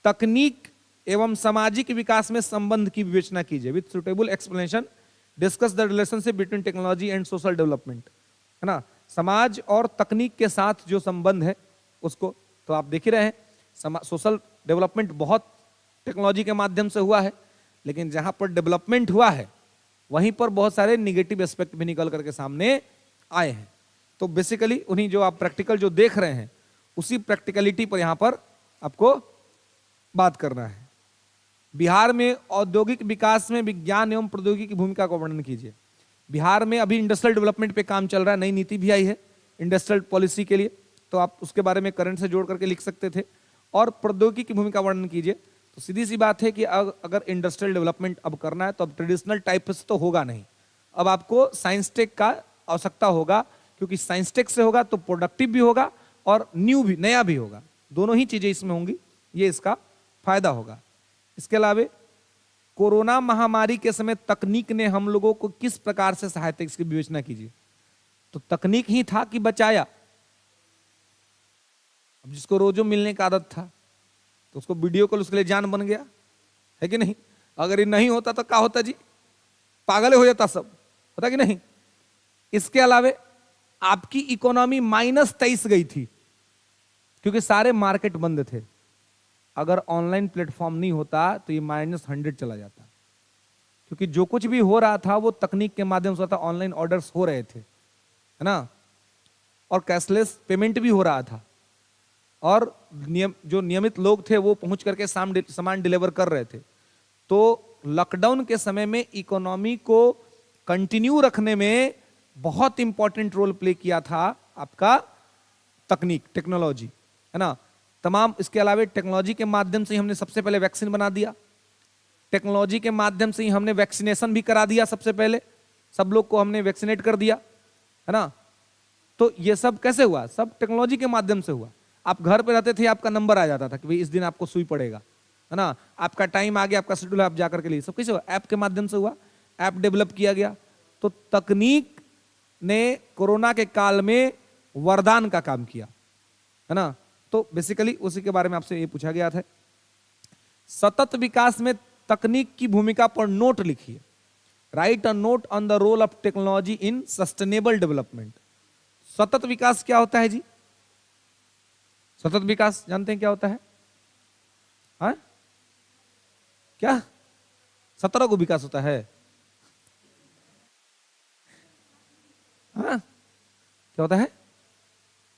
तकनीक एवं सामाजिक विकास में संबंध की विवेचना कीजिए। With suitable explanation discuss the relationship between technology and social development, है ना। समाज और तकनीक के साथ जो संबंध है उसको तो आप देख ही रहे हैं। सोशल डेवलपमेंट बहुत टेक्नोलॉजी के माध्यम से हुआ है, लेकिन जहां पर डेवलपमेंट हुआ है वहीं पर बहुत सारे निगेटिव एस्पेक्ट भी निकल करके सामने आए हैं। तो बेसिकली उन्हीं जो आप प्रैक्टिकल जो देख रहे हैं उसी प्रैक्टिकलिटी पर यहां पर आपको बात करना है। बिहार में औद्योगिक विकास में विज्ञान एवं प्रौद्योगिकी की भूमिका का वर्णन कीजिए। बिहार में अभी इंडस्ट्रियल डेवलपमेंट पे काम चल रहा है, नई नीति भी आई है इंडस्ट्रियल पॉलिसी के लिए, तो आप उसके बारे में करंट से जोड़ करके लिख सकते थे। और प्रौद्योगिकी की भूमिका वर्णन कीजिए, तो सीधी सी बात है कि अगर इंडस्ट्रियल डेवलपमेंट अब करना है तो अब ट्रेडिशनल टाइप से तो होगा नहीं, अब आपको साइंस टेक का आवश्यकता होगा, क्योंकि साइंस टेक से होगा तो प्रोडक्टिव भी होगा और न्यू भी, नया भी होगा, दोनों ही चीजें इसमें होंगी, ये इसका फायदा होगा। इसके अलावा कोरोना महामारी के समय तकनीक ने हम लोगों को किस प्रकार से सहायता, इसकी विवेचना कीजिए। तो तकनीक ही था कि बचाया। अब जिसको रोजो मिलने का आदत था तो उसको वीडियो कॉल उसके लिए जान बन गया, है कि नहीं। अगर ये नहीं होता तो क्या होता जी, पागल हो जाता सब, होता कि नहीं। इसके अलावा आपकी इकोनॉमी -23 गई थी क्योंकि सारे मार्केट बंद थे। अगर ऑनलाइन प्लेटफॉर्म नहीं होता तो ये -100 चला जाता, क्योंकि जो कुछ भी हो रहा था वो तकनीक के माध्यम से होता, ऑनलाइन ऑर्डर्स हो रहे थे, है ना, और कैशलेस पेमेंट भी हो रहा था, और जो नियमित लोग थे वो पहुंच करके सामान डिलीवर कर रहे थे। तो लॉकडाउन के समय में इकोनॉमी को कंटिन्यू रखने में बहुत इंपॉर्टेंट रोल प्ले किया था आपका तकनीक, टेक्नोलॉजी, है ना। तमाम इसके अलावा टेक्नोलॉजी के माध्यम से ही हमने सबसे पहले वैक्सीन बना दिया, टेक्नोलॉजी के माध्यम से ही हमने वैक्सीनेशन भी करा दिया, सबसे पहले सब लोग को हमने वैक्सीनेट कर दिया, है ना। तो ये सब कैसे हुआ, सब टेक्नोलॉजी के माध्यम से हुआ। आप घर पे रहते थे, आपका नंबर आ जाता था कि भाई इस दिन आपको सुई पड़ेगा, है ना, आपका टाइम आ गया, आपका शेड्यूल आप जाकर के लिए, सब कैसे हुआ, ऐप के माध्यम से हुआ, ऐप डेवलप किया गया। तो तकनीक ने कोरोना के काल में वरदान का काम किया, है ना। तो बेसिकली उसी के बारे में आपसे ये पूछा गया था। सतत विकास में तकनीक की भूमिका पर नोट लिखिए। Write a note on the role of technology in sustainable development. सतत विकास क्या होता है जी, सतत विकास जानते हैं क्या होता है, हाँ क्या 17 को विकास होता है, हाँ क्या होता है,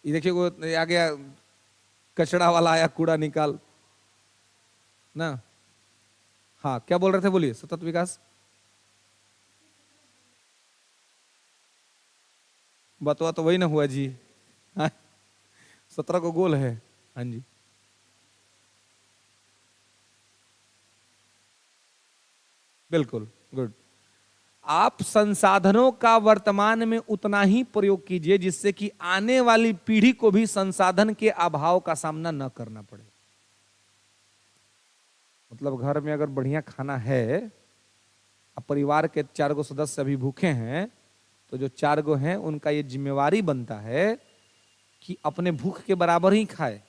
ये देखिए वो आ गया कचड़ा वाला आया, कूड़ा निकाल ना, हाँ क्या बोल रहे थे, बोलिए। सतत विकास बतवा तो वही ना हुआ जी, हाँ 17 को गोल है, हाँ जी। बिल्कुल गुड। आप संसाधनों का वर्तमान में उतना ही प्रयोग कीजिए जिससे कि आने वाली पीढ़ी को भी संसाधन के अभाव का सामना न करना पड़े। मतलब घर में अगर बढ़िया खाना है, अब परिवार के 4 गो सदस्य अभी भूखे हैं, तो जो 4 गो हैं उनका ये जिम्मेवारी बनता है कि अपने भूख के बराबर ही खाए,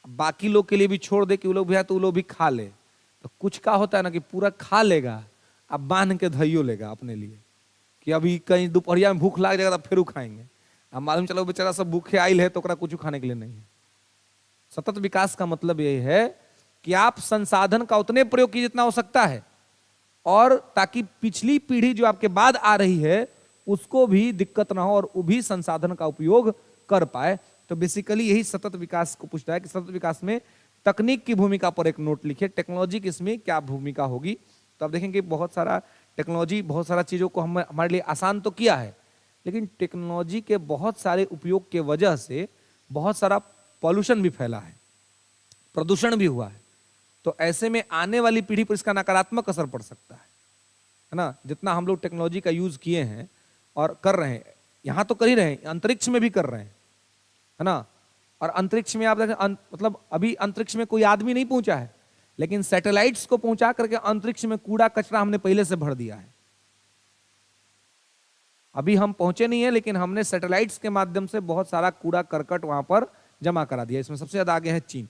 बाकी लोग के लिए भी छोड़ दे कि वो लोग भी है तो वो लोग भी खा ले। तो कुछ का होता है ना कि पूरा खा लेगा, अब बांध के धइयो लेगा अपने लिए कि अभी कहीं दोपहरिया में भूख लग जाएगा तो फिर खाएंगे, अब मालूम चलो बेचारा सब भूखे आइल है तो कुछ खाने के लिए नहीं है। सतत विकास का मतलब यही है कि आप संसाधन का उतने प्रयोग की जितना हो सकता है, और ताकि पिछली पीढ़ी जो आपके बाद आ रही है उसको भी दिक्कत ना हो और वो भी संसाधन का उपयोग कर पाए। तो बेसिकली यही सतत विकास को पूछता है कि सतत विकास में तकनीक की भूमिका पर एक नोट लिखिए, टेक्नोलॉजी की इसमें क्या भूमिका होगी। तो आप देखेंगे बहुत सारा टेक्नोलॉजी बहुत सारा चीजों को हमारे लिए आसान तो किया है, लेकिन टेक्नोलॉजी के बहुत सारे उपयोग के वजह से बहुत सारा पॉल्यूशन भी फैला है, प्रदूषण भी हुआ है। तो ऐसे में आने वाली पीढ़ी पर इसका नकारात्मक असर पड़ सकता है ना। जितना हम लोग टेक्नोलॉजी का यूज किए हैं और कर रहे हैं, यहां तो कर ही रहे हैं, अंतरिक्ष में भी कर रहे हैं, है ना। और अंतरिक्ष में आप देखें, मतलब अभी अंतरिक्ष में कोई आदमी नहीं पहुंचा है, लेकिन सैटेलाइट्स को पहुंचा करके अंतरिक्ष में कूड़ा कचरा हमने पहले से भर दिया है। अभी हम पहुंचे नहीं है, लेकिन हमने सैटेलाइट्स के माध्यम से बहुत सारा कूड़ा करकट वहां पर जमा करा दिया। इसमें सबसे ज्यादा आगे है चीन,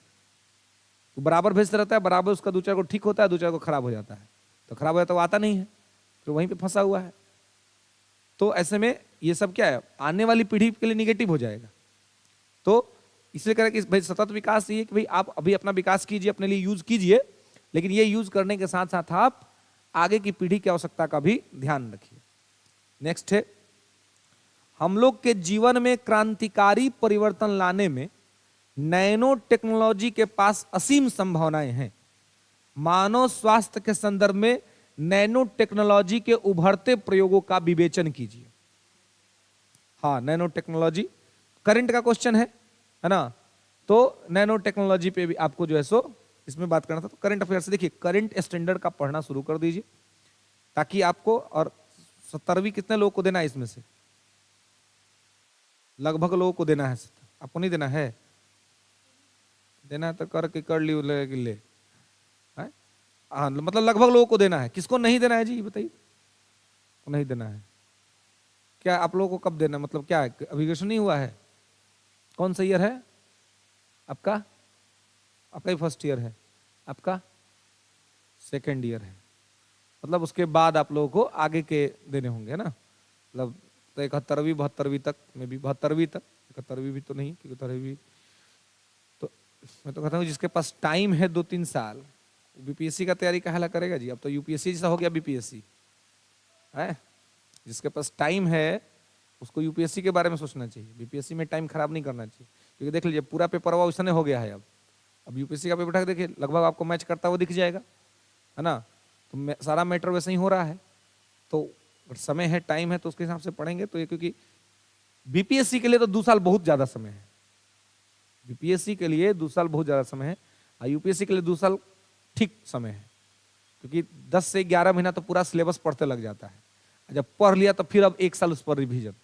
तो बराबर भेजता रहता है, बराबर उसका 2-4 को ठीक होता है, 2-4 को खराब हो जाता है, तो खराब हो जाता है तो आता नहीं है, तो वहीं पे फंसा हुआ है। तो ऐसे में ये सब क्या है, आने वाली पीढ़ी के लिए निगेटिव हो जाएगा। तो इसलिए करें कि भाई सतत विकास ये कि भाई आप अभी अपना विकास कीजिए, अपने लिए यूज कीजिए, लेकिन ये यूज करने के साथ साथ आप आगे की पीढ़ी की आवश्यकता का भी ध्यान रखिए। नेक्स्ट है, हम लोग के जीवन में क्रांतिकारी परिवर्तन लाने में नैनो टेक्नोलॉजी के पास असीम संभावनाएं हैं। मानव स्वास्थ्य के संदर्भ में नैनो टेक्नोलॉजी के उभरते प्रयोगों का विवेचन कीजिए। हाँ, नैनो टेक्नोलॉजी करंट का क्वेश्चन है ना, तो नैनो टेक्नोलॉजी पे भी आपको जो है सो इसमें बात करना था। तो करंट अफेयर से देखिए, करंट स्टैंडर्ड का पढ़ना शुरू कर दीजिए, ताकि आपको, और 70वीं कितने लोगों को देना है इसमें से? लगभग लोगों को देना है, आपको नहीं देना है? देना है तो करके कर ले। हाँ, मतलब लगभग लोगों को देना है। किसको नहीं देना है जी, बताइए? नहीं देना है। क्या आप लोगों को कब देना, मतलब क्या है, अभी ग्रेजुएशन नहीं हुआ है? कौन सा ईयर है आपका? आपका ही फर्स्ट ईयर है, आपका सेकेंड ईयर है, मतलब उसके बाद आप लोगों को आगे के देने होंगे ना, मतलब तो 71वीं 72वीं तक में भी, 72वीं तक, 71वीं भी तो नहीं, क्योंकि 72वीं तो मैं तो कहता हूँ जिसके पास टाइम है 2-3 साल, बीपीएससी का तैयारी कहाँ करेगा जी? अब तो यूपीएससी जैसा हो गया बीपीएससी है। जिसके पास टाइम है उसको यूपीएससी के बारे में सोचना चाहिए, बीपीएससी में टाइम खराब नहीं करना चाहिए, क्योंकि देख लीजिए पूरा पेपर हुआ वैसा हो गया है। अब यूपीएससी का पेपर उठा के देखिए, लगभग आपको मैच करता हुआ दिख जाएगा, है ना। तो सारा मैटर वैसे ही हो रहा है। तो समय है, टाइम है, तो उसके हिसाब से पढ़ेंगे तो ये, क्योंकि बीपीएससी के लिए तो 2 साल बहुत ज्यादा समय है, बीपीएससी के लिए 2 साल बहुत ज्यादा समय है, और यूपीएससी के लिए 2 साल ठीक समय है, क्योंकि 10 से 11 महीना तो पूरा सिलेबस पढ़ते लग जाता है। जब पढ़ लिया तो फिर अब 1 साल उस पर रिवीजन,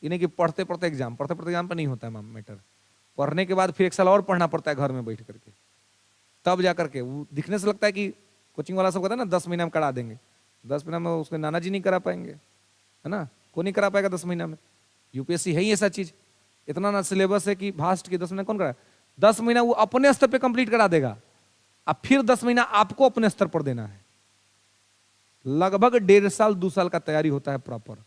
यानी कि पढ़ते पढ़ते एग्जाम पर नहीं होता है मैटर, पढ़ने के बाद फिर 1 साल और पढ़ना पड़ता है घर में बैठ करके, तब जा करके वो दिखने से लगता है कि कोचिंग वाला सब कहता है ना 10 महीना में करा देंगे, 10 महीना में उसके नाना जी नहीं करा पाएंगे, है ना, कोई नहीं करा पाएगा 10 महीना में। यूपीएससी है ही ऐसा चीज, इतना ना सिलेबस है कि भास्ट की 10 महीना कौन करा, 10 महीना वो अपने स्तर पे कंप्लीट करा देगा, अब फिर 10 महीना आपको अपने स्तर पर देना है। लगभग 1.5 साल 2 साल का तैयारी होता है प्रॉपर,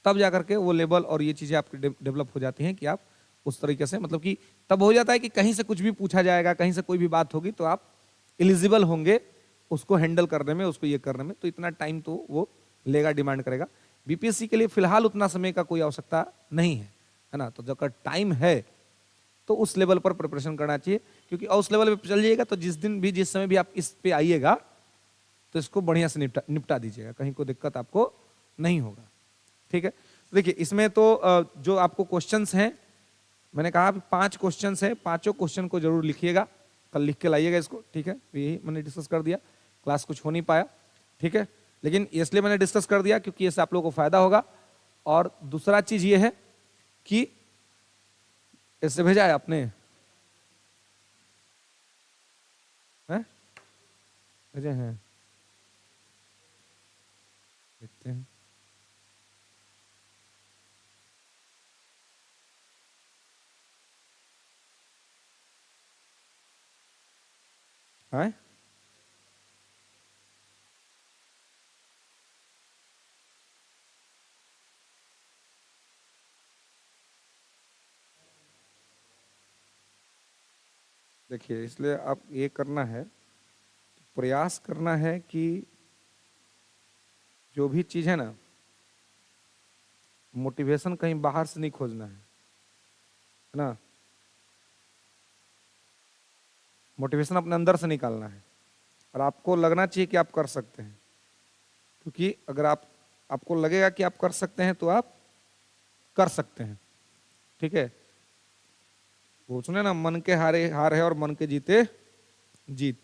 तब जाकर के वो लेवल और ये चीजें आपकी डेवलप हो जाती हैं कि आप उस तरीके से, मतलब कि तब हो जाता है कि कहीं से कुछ भी पूछा जाएगा, कहीं से कोई भी बात होगी तो आप एलिजिबल होंगे उसको हैंडल करने में, उसको ये करने में। तो इतना टाइम तो वो लेगा, डिमांड करेगा। बीपीएससी के लिए फिलहाल उतना समय का कोई आवश्यकता नहीं है ना। तो जब टाइम है तो उस लेवल पर प्रिपरेशन करना चाहिए, क्योंकि उस लेवल पे चल जाइएगा तो जिस दिन भी, जिस समय भी आप इस पे आइएगा तो इसको बढ़िया से निपटा दीजिएगा, कहीं कोई दिक्कत आपको नहीं होगा। ठीक है, देखिए इसमें तो जो आपको क्वेश्चंस हैं, मैंने कहा 5 क्वेश्चंस हैं, 5 क्वेश्चन को जरूर लिखिएगा, कल लिख के लाइएगा इसको। ठीक है, यही मैंने डिस्कस कर दिया, क्लास कुछ हो नहीं पाया, ठीक है, लेकिन इसलिए मैंने डिस्कस कर दिया क्योंकि इससे आप लोगों को फायदा होगा। और दूसरा चीज ये है कि इससे भेजा है आपने, भेजे हैं, देखते हैं। हाँ, देखिए इसलिए आप ये करना है, प्रयास करना है कि जो भी चीज है ना, मोटिवेशन कहीं बाहर से नहीं खोजना है ना, मोटिवेशन अपने अंदर से निकालना है, और आपको लगना चाहिए कि आप कर सकते हैं। क्योंकि अगर आपको लगेगा कि आप कर सकते हैं तो आप कर सकते हैं। ठीक है, वो सुने ना, मन के हारे हार है और मन के जीते जीत।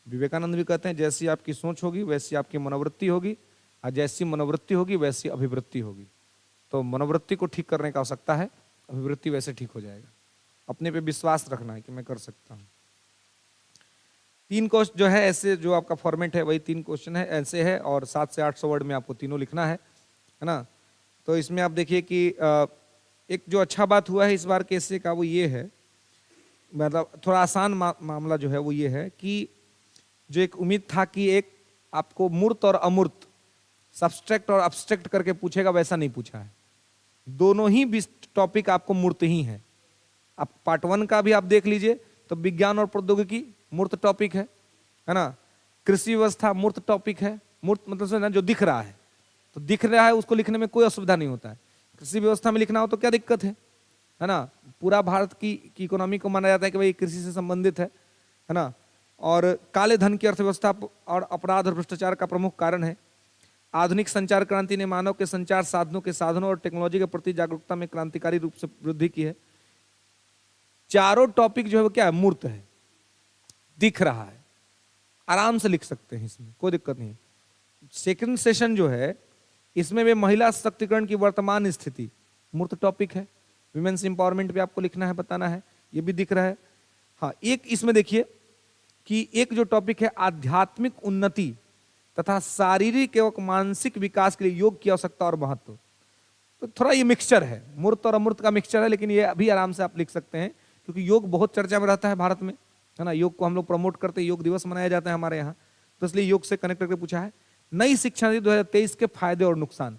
विवेकानंद भी कहते हैं जैसी आपकी सोच होगी वैसी आपकी मनोवृत्ति होगी, और जैसी मनोवृत्ति होगी वैसी अभिवृत्ति होगी। तो मनोवृत्ति को ठीक करने का आवश्यकता है, अभिवृत्ति वैसे ठीक हो जाएगा। अपने पे विश्वास रखना है कि मैं कर सकता हूँ। 3 क्वेश्चन जो है ऐसे, जो आपका फॉर्मेट है वही 3 क्वेश्चन है ऐसे है, और 700 से 800 वर्ड में आपको तीनों लिखना है ना। तो इसमें आप देखिए कि एक जो अच्छा बात हुआ है इस बार केसे का वो ये है मतलब थोड़ा आसान मामला जो है वो ये है कि जो एक उम्मीद था कि एक आपको मूर्त और अमूर्त, सब्सट्रैक्ट और अब्स्ट्रैक्ट करके पूछेगा, वैसा नहीं पूछा है। दोनों ही टॉपिक आपको मूर्त ही है। आप पार्ट 1 का भी आप देख लीजिए तो विज्ञान और प्रौद्योगिकी मूर्त टॉपिक है ना। कृषि व्यवस्था मूर्त टॉपिक है। मूर्त मतलब से ना जो दिख रहा है, तो दिख रहा है उसको लिखने में कोई असुविधा नहीं होता है। कृषि व्यवस्था में लिखना हो तो क्या दिक्कत है ना। पूरा भारत की इकोनॉमी को माना जाता है कि भाई कृषि से संबंधित है ना। और काले धन की अर्थव्यवस्था और अपराध और भ्रष्टाचार का प्रमुख कारण है। आधुनिक संचार क्रांति ने मानव के संचार साधनों के साधनों और टेक्नोलॉजी के प्रति जागरूकता में क्रांतिकारी रूप से वृद्धि की है। चारों टॉपिक जो है वो क्या है, मूर्त है, दिख रहा है, आराम से लिख सकते हैं, इसमें कोई दिक्कत नहीं। सेकंड सेशन जो है इसमें भी महिला सशक्तिकरण की वर्तमान स्थिति मूर्त टॉपिक है। विमेंस एम्पावरमेंट पे आपको लिखना है, बताना है, ये भी दिख रहा है। हाँ, एक इसमें देखिए कि एक जो टॉपिक है आध्यात्मिक उन्नति तथा शारीरिक एवं मानसिक विकास के लिए योग की आवश्यकता और महत्व। तो थोड़ा ये मिक्सचर है, मूर्त और अमूर्त का मिक्सचर है, लेकिन ये अभी आराम से आप लिख सकते हैं क्योंकि योग बहुत चर्चा में रहता है भारत में, है ना। योग को हम लोग प्रमोट करते हैं, योग दिवस मनाया जाता है हमारे यहाँ, तो इसलिए योग से कनेक्ट करके पूछा है। नई शिक्षा नीति 2023 के फायदे और नुकसान।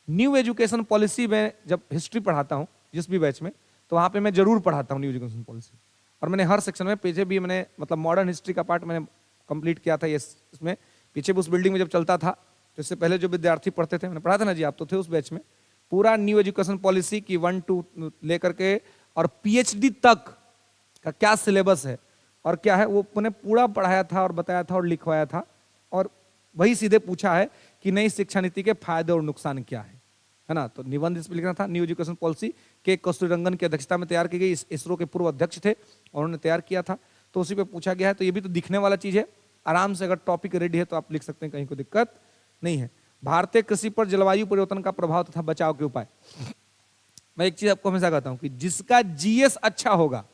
न्यू एजुकेशन पॉलिसी में जब हिस्ट्री पढ़ाता हूँ जिस भी बैच में, तो वहाँ पे मैं जरूर पढ़ाता हूँ न्यू एजुकेशन पॉलिसी। और मैंने हर सेक्शन में पीछे भी मैंने मतलब मॉडर्न हिस्ट्री का पार्ट मैंने कंप्लीट किया था। ये इसमें पीछे भी उस बिल्डिंग में जब चलता था तो इससे पहले जो विद्यार्थी पढ़ते थे, मैंने पढ़ा था ना जी, आप तो थे उस बैच में। पूरा न्यू एजुकेशन पॉलिसी की 1-2 लेकर के और PhD तक का क्या सिलेबस है और क्या है वो मैंने पूरा पढ़ाया था और बताया था और लिखवाया था। और वही सीधे पूछा है कि नई शिक्षा नीति के फायदे और नुकसान क्या है ना। तो निबंध इस पर लिखना था। न्यू एजुकेशन पॉलिसी के कस्तूरीरंगन की अध्यक्षता में तैयार की गई, इसरो के पूर्व अध्यक्ष थे और उन्होंने तैयार किया था, तो उसी पे पूछा गया है। तो ये भी तो दिखने वाला चीज है, आराम से अगर टॉपिक रेडी है तो आप लिख सकते हैं, कहीं कोई दिक्कत नहीं है। भारतीय कृषि पर जलवायु परिवर्तन का प्रभाव तथा बचाव के उपाय। मैं एक चीज आपको हमेशा कहता हूं कि जिसका GS अच्छा होगा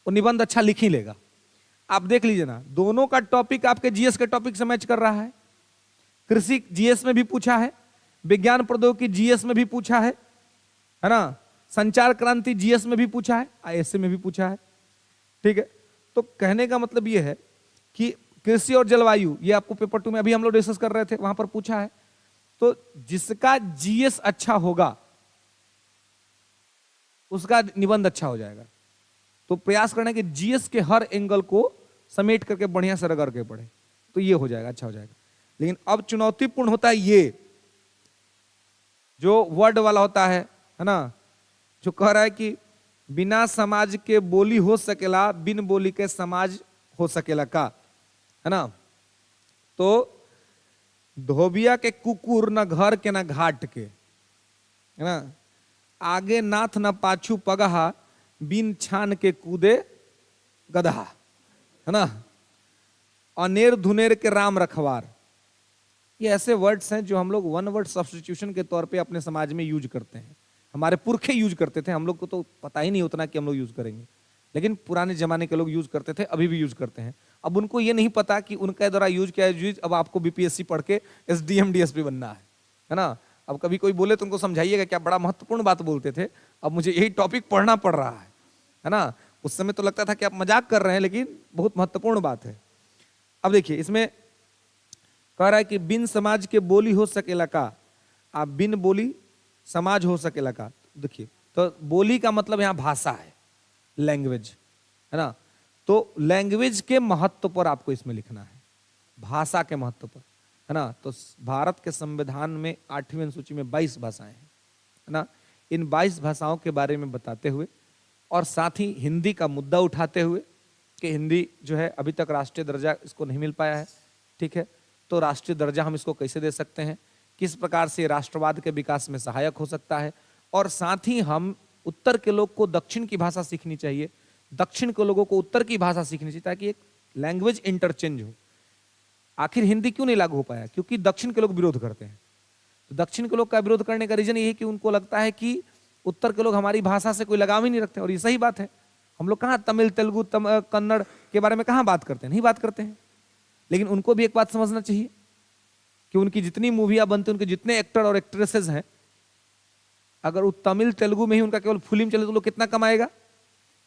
वो निबंध अच्छा लिख ही लेगा। आप देख लीजिए ना, दोनों का टॉपिक आपके GS के टॉपिक से मैच कर रहा है। कृषि GS में भी पूछा है, विज्ञान प्रौद्योगिकी GS में भी पूछा है ना, संचार क्रांति GS में भी पूछा है, ISA में भी पूछा है। ठीक है, तो कहने का मतलब यह है कि कृषि और जलवायु ये आपको पेपर 2 में अभी हम लोग डिस्कस कर रहे थे, वहां पर पूछा है। तो जिसका GS अच्छा होगा उसका निबंध अच्छा हो जाएगा। तो प्रयास करना है कि GS के हर एंगल को समेट करके बढ़िया से रगड़ के पढ़े, तो ये हो जाएगा, अच्छा हो जाएगा। लेकिन अब चुनौतीपूर्ण होता है ये जो वर्ड वाला होता है ना, जो कह रहा है कि बिना समाज के बोली हो सकेला, बिन बोली के समाज हो सकेला का, है ना। तो धोबिया के कुकुर न घर के न घाट के, है ना। आगे नाथ न पाछू पगहा, बिन छान के कूदे गधा, है ना। अनेर धुनेर के राम रखवार। ये ऐसे वर्ड्स हैं जो हम लोग वन वर्ड सब्स्टिट्यूशन के तौर पे अपने समाज में यूज करते हैं। हमारे पुरखे यूज करते थे, हम लोग को तो पता ही नहीं उतना कि हम लोग यूज करेंगे, लेकिन पुराने जमाने के लोग यूज करते थे, अभी भी यूज करते हैं। अब उनको ये नहीं पता कि उनके द्वारा यूज किया यूज अब आपको BPSC पढ़ के SDM DSP बनना है ना। अब कभी कोई बोले तो उनको समझाइएगा क्या बड़ा महत्वपूर्ण बात बोलते थे, अब मुझे यही टॉपिक पढ़ना पड़ रहा है ना। उस समय तो लगता था कि आप मजाक कर रहे हैं, लेकिन बहुत महत्वपूर्ण बात है। अब देखिए इसमें कह रहा है कि बिन समाज के बोली हो सकेला का, आप बिन बोली समाज हो सकेला का। देखिए तो बोली का मतलब यहाँ भाषा है, लैंग्वेज, है ना। तो लैंग्वेज के महत्व पर आपको इसमें लिखना है, भाषा के महत्व पर, है ना। तो भारत के संविधान में 8वीं अनुसूची में 22 भाषाएं हैं, है ना। इन 22 भाषाओं के बारे में बताते हुए और साथ ही हिंदी का मुद्दा उठाते हुए कि हिंदी जो है अभी तक राष्ट्रीय दर्जा इसको नहीं मिल पाया है, ठीक है। तो राष्ट्रीय दर्जा हम इसको कैसे दे सकते हैं, किस प्रकार से राष्ट्रवाद के विकास में सहायक हो सकता है। और साथ ही हम उत्तर के लोग को दक्षिण की भाषा सीखनी चाहिए, दक्षिण के लोगों को उत्तर की भाषा सीखनी चाहिए, ताकि एक लैंग्वेज इंटरचेंज हो। आखिर हिंदी क्यों नहीं लागू हो पाया, क्योंकि दक्षिण के लोग विरोध करते हैं। तो दक्षिण के लोग का विरोध करने का रीजन ये है कि उनको लगता है कि उत्तर के लोग हमारी भाषा से कोई लगाव ही नहीं रखते, और ये सही बात है। हम लोग कहाँ तमिल तेलुगु कन्नड़ के बारे में कहाँ बात करते हैं, नहीं बात करते हैं। लेकिन उनको भी एक बात समझना चाहिए कि उनकी जितनी मूवियां बनती हैं, उनके जितने एक्टर और एक्ट्रेसेस हैं, अगर वो तमिल तेलुगु में ही उनका केवल फिल्म चले तो लोग कितना कमाएगा,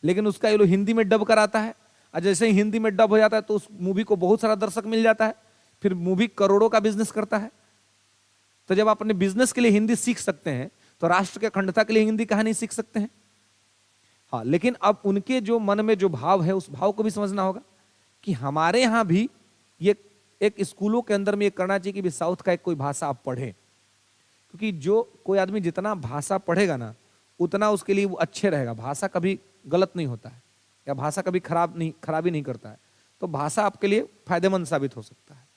लेकिन उसका ये लोग हिंदी में डब कराता है, और जैसे ही हिंदी में डब हो जाता है तो उस मूवी को बहुत सारा दर्शक मिल जाता है, फिर मूवी करोड़ों का बिजनेस करता है। तो जब आप अपने बिजनेस के लिए हिंदी सीख सकते हैं तो राष्ट्र की अखंडता के लिए हिंदी कहाँ नहीं सीख सकते हैं। हाँ, लेकिन अब उनके जो मन में जो भाव है उस भाव को भी समझना होगा कि हमारे यहाँ भी ये एक स्कूलों के अंदर में ये करना चाहिए कि भी साउथ का एक कोई भाषा आप पढ़ें, क्योंकि जो कोई आदमी जितना भाषा पढ़ेगा ना उतना उसके लिए वो अच्छे रहेगा। भाषा कभी गलत नहीं होता है या भाषा कभी खराबी नहीं करता है, तो भाषा आपके लिए फायदेमंद साबित हो सकता है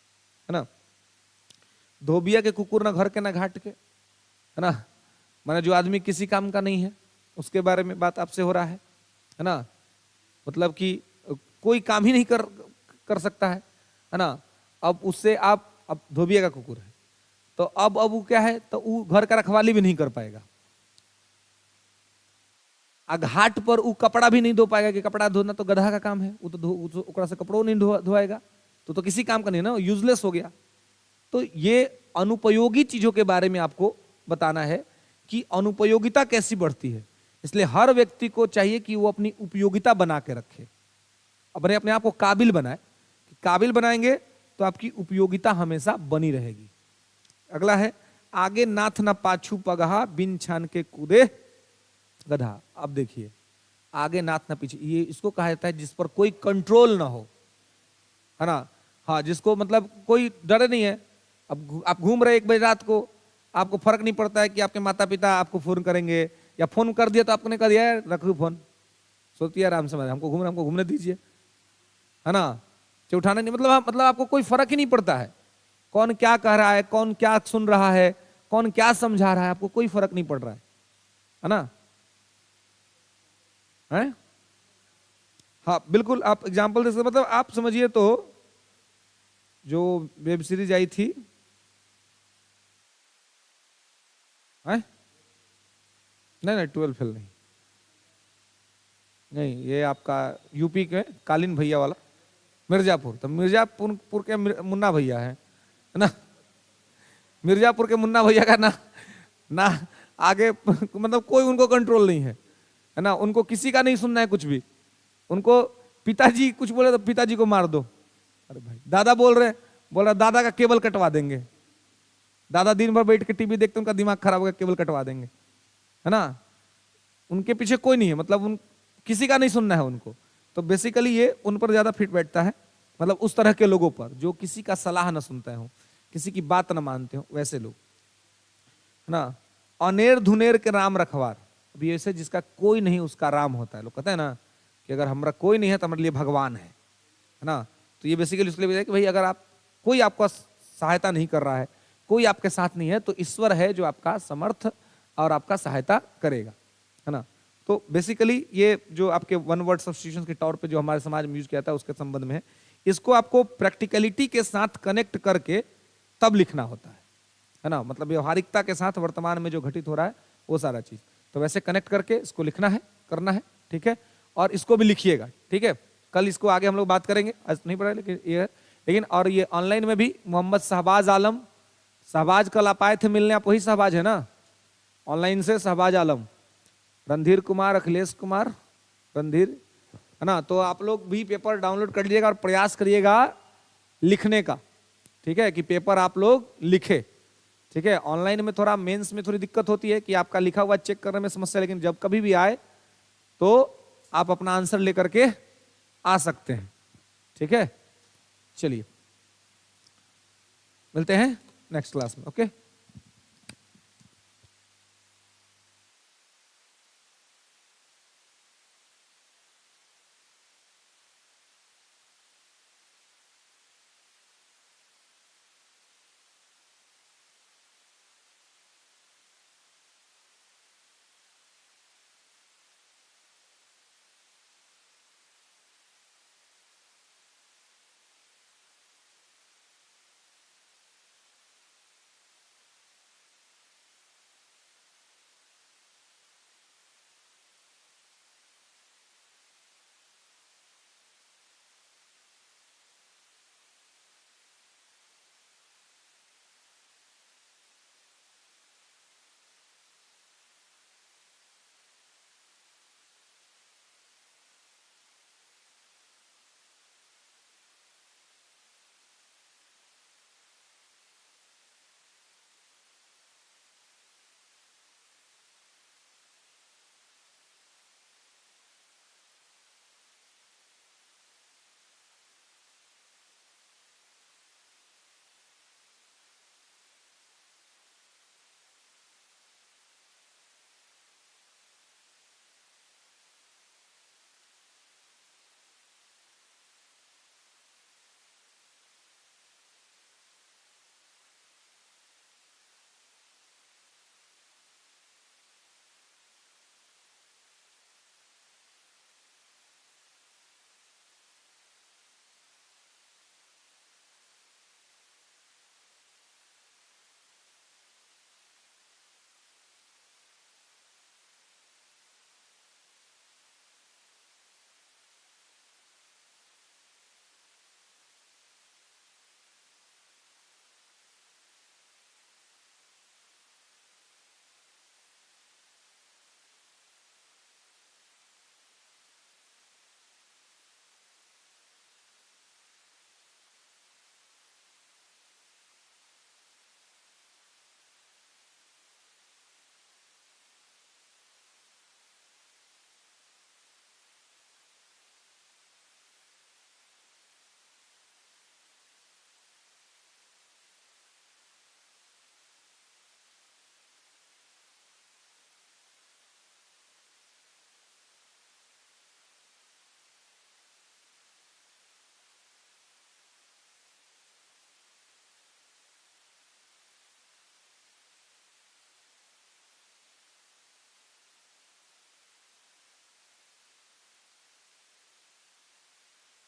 ना। धोबिया के कुकुर ना घर के ना घाट के, है ना। माने जो आदमी किसी काम का नहीं है उसके बारे में बात आपसे हो रहा है ना। मतलब कि कोई काम ही नहीं कर सकता है ना। अब उससे आप, अब धोबिया का कुकुर है तो अब वो क्या है, तो वो घर का रखवाली भी नहीं कर पाएगा, घाट पर वो कपड़ा भी नहीं धो पाएगा, कि कपड़ा धोना तो गधा का काम है, वो तो ओकरा से कपड़ों नहीं धोएगा, तो किसी काम का नहीं ना, यूजलेस हो गया। तो ये अनुपयोगी चीजों के बारे में आपको बताना है कि अनुपयोगिता कैसी बढ़ती है। इसलिए हर व्यक्ति को चाहिए कि वो अपनी उपयोगिता बना के रखे, अपने आप को काबिल बनाए। काबिल बनाएंगे तो आपकी उपयोगिता हमेशा बनी रहेगी। अगला है, आगे नाथ न पाछू पगहा, बिन छान के कूदे गधा। अब देखिए, आगे नाथ न पीछे, ये इसको कहा जाता है जिस पर कोई कंट्रोल ना हो, है ना। हाँ, जिसको मतलब कोई डर नहीं है। अब आप घूम रहे 1 बजे रात को, आपको फर्क नहीं पड़ता है कि आपके माता पिता आपको फोन करेंगे, या फोन कर दिया तो आपने कह दिया रखो फोन, सोचती आराम से, हमको घूमने दीजिए, है ना। उठाना नहीं, मतलब आपको कोई फर्क ही नहीं पड़ता है कौन क्या कह रहा है, कौन क्या सुन रहा है, कौन क्या समझा रहा है, आपको कोई फर्क नहीं पड़ रहा है ना। है? हाँ बिल्कुल, आप एग्जाम्पल दे सकते, मतलब आप समझिए तो जो वेब सीरीज आई थी, है? नहीं 12 फेल नहीं, ये आपका यूपी के कालीन भैया वाला मिर्जापुर, तो मिर्जापुर के मुन्ना भैया है ना। मिर्जापुर के मुन्ना भैया का ना आगे मतलब कोई उनको कंट्रोल नहीं है ना। उनको किसी का नहीं सुनना है कुछ भी। उनको पिताजी कुछ बोले तो पिताजी को मार दो, अरे भाई दादा बोल रहा दादा का केबल कटवा देंगे। दादा दिन भर बैठ के टीवी देखते उनका दिमाग खराब हो गया, केबल कटवा देंगे, है ना। उनके पीछे कोई नहीं है, मतलब किसी का नहीं सुनना है उनको। तो बेसिकली ये उन पर ज्यादा फिट बैठता है, मतलब उस तरह के लोगों पर जो किसी का सलाह न सुनते हो, किसी की बात न मानते हो, वैसे लोग, है ना। अनेर धुनेर के राम रखवार, अभी ऐसे जिसका कोई नहीं उसका राम होता है। लोग कहते हैं ना कि अगर हमारा कोई नहीं है तो हमारे लिए भगवान है ना। तो ये बेसिकली उसके लिए कि भाई अगर आप कोई आपका सहायता नहीं कर रहा है, कोई आपके साथ नहीं है, तो ईश्वर है जो आपका समर्थ और आपका सहायता करेगा, है ना। तो बेसिकली ये जो आपके वन वर्ड सब्स्टिट्यूशन के तौर पे जो हमारे समाज में यूज किया था उसके संबंध में है। इसको आपको प्रैक्टिकलिटी के साथ कनेक्ट करके तब लिखना होता है ना। मतलब व्यवहारिकता के साथ वर्तमान में जो घटित हो रहा है वो सारा चीज, तो वैसे कनेक्ट करके इसको लिखना है, करना है, ठीक है। और इसको भी लिखिएगा, ठीक है। कल इसको आगे हम लोग बात करेंगे, आज नहीं पढ़ा लेकिन और ये ऑनलाइन में भी मोहम्मद शहबाज आलम, शहबाज कल आप आए थे मिलने, आप वही शहबाज है ना, ऑनलाइन से शहबाज आलम, रणधीर कुमार, अखिलेश कुमार, रणधीर, है ना। तो आप लोग भी पेपर डाउनलोड कर लीजिएगा और प्रयास करिएगा लिखने का, ठीक है, कि पेपर आप लोग लिखे, ठीक है। ऑनलाइन में थोड़ा मेंस में थोड़ी दिक्कत होती है कि आपका लिखा हुआ चेक करने में समस्या, लेकिन जब कभी भी आए तो आप अपना आंसर लेकर के आ सकते हैं, ठीक है। चलिए मिलते हैं नेक्स्ट क्लास में, ओके।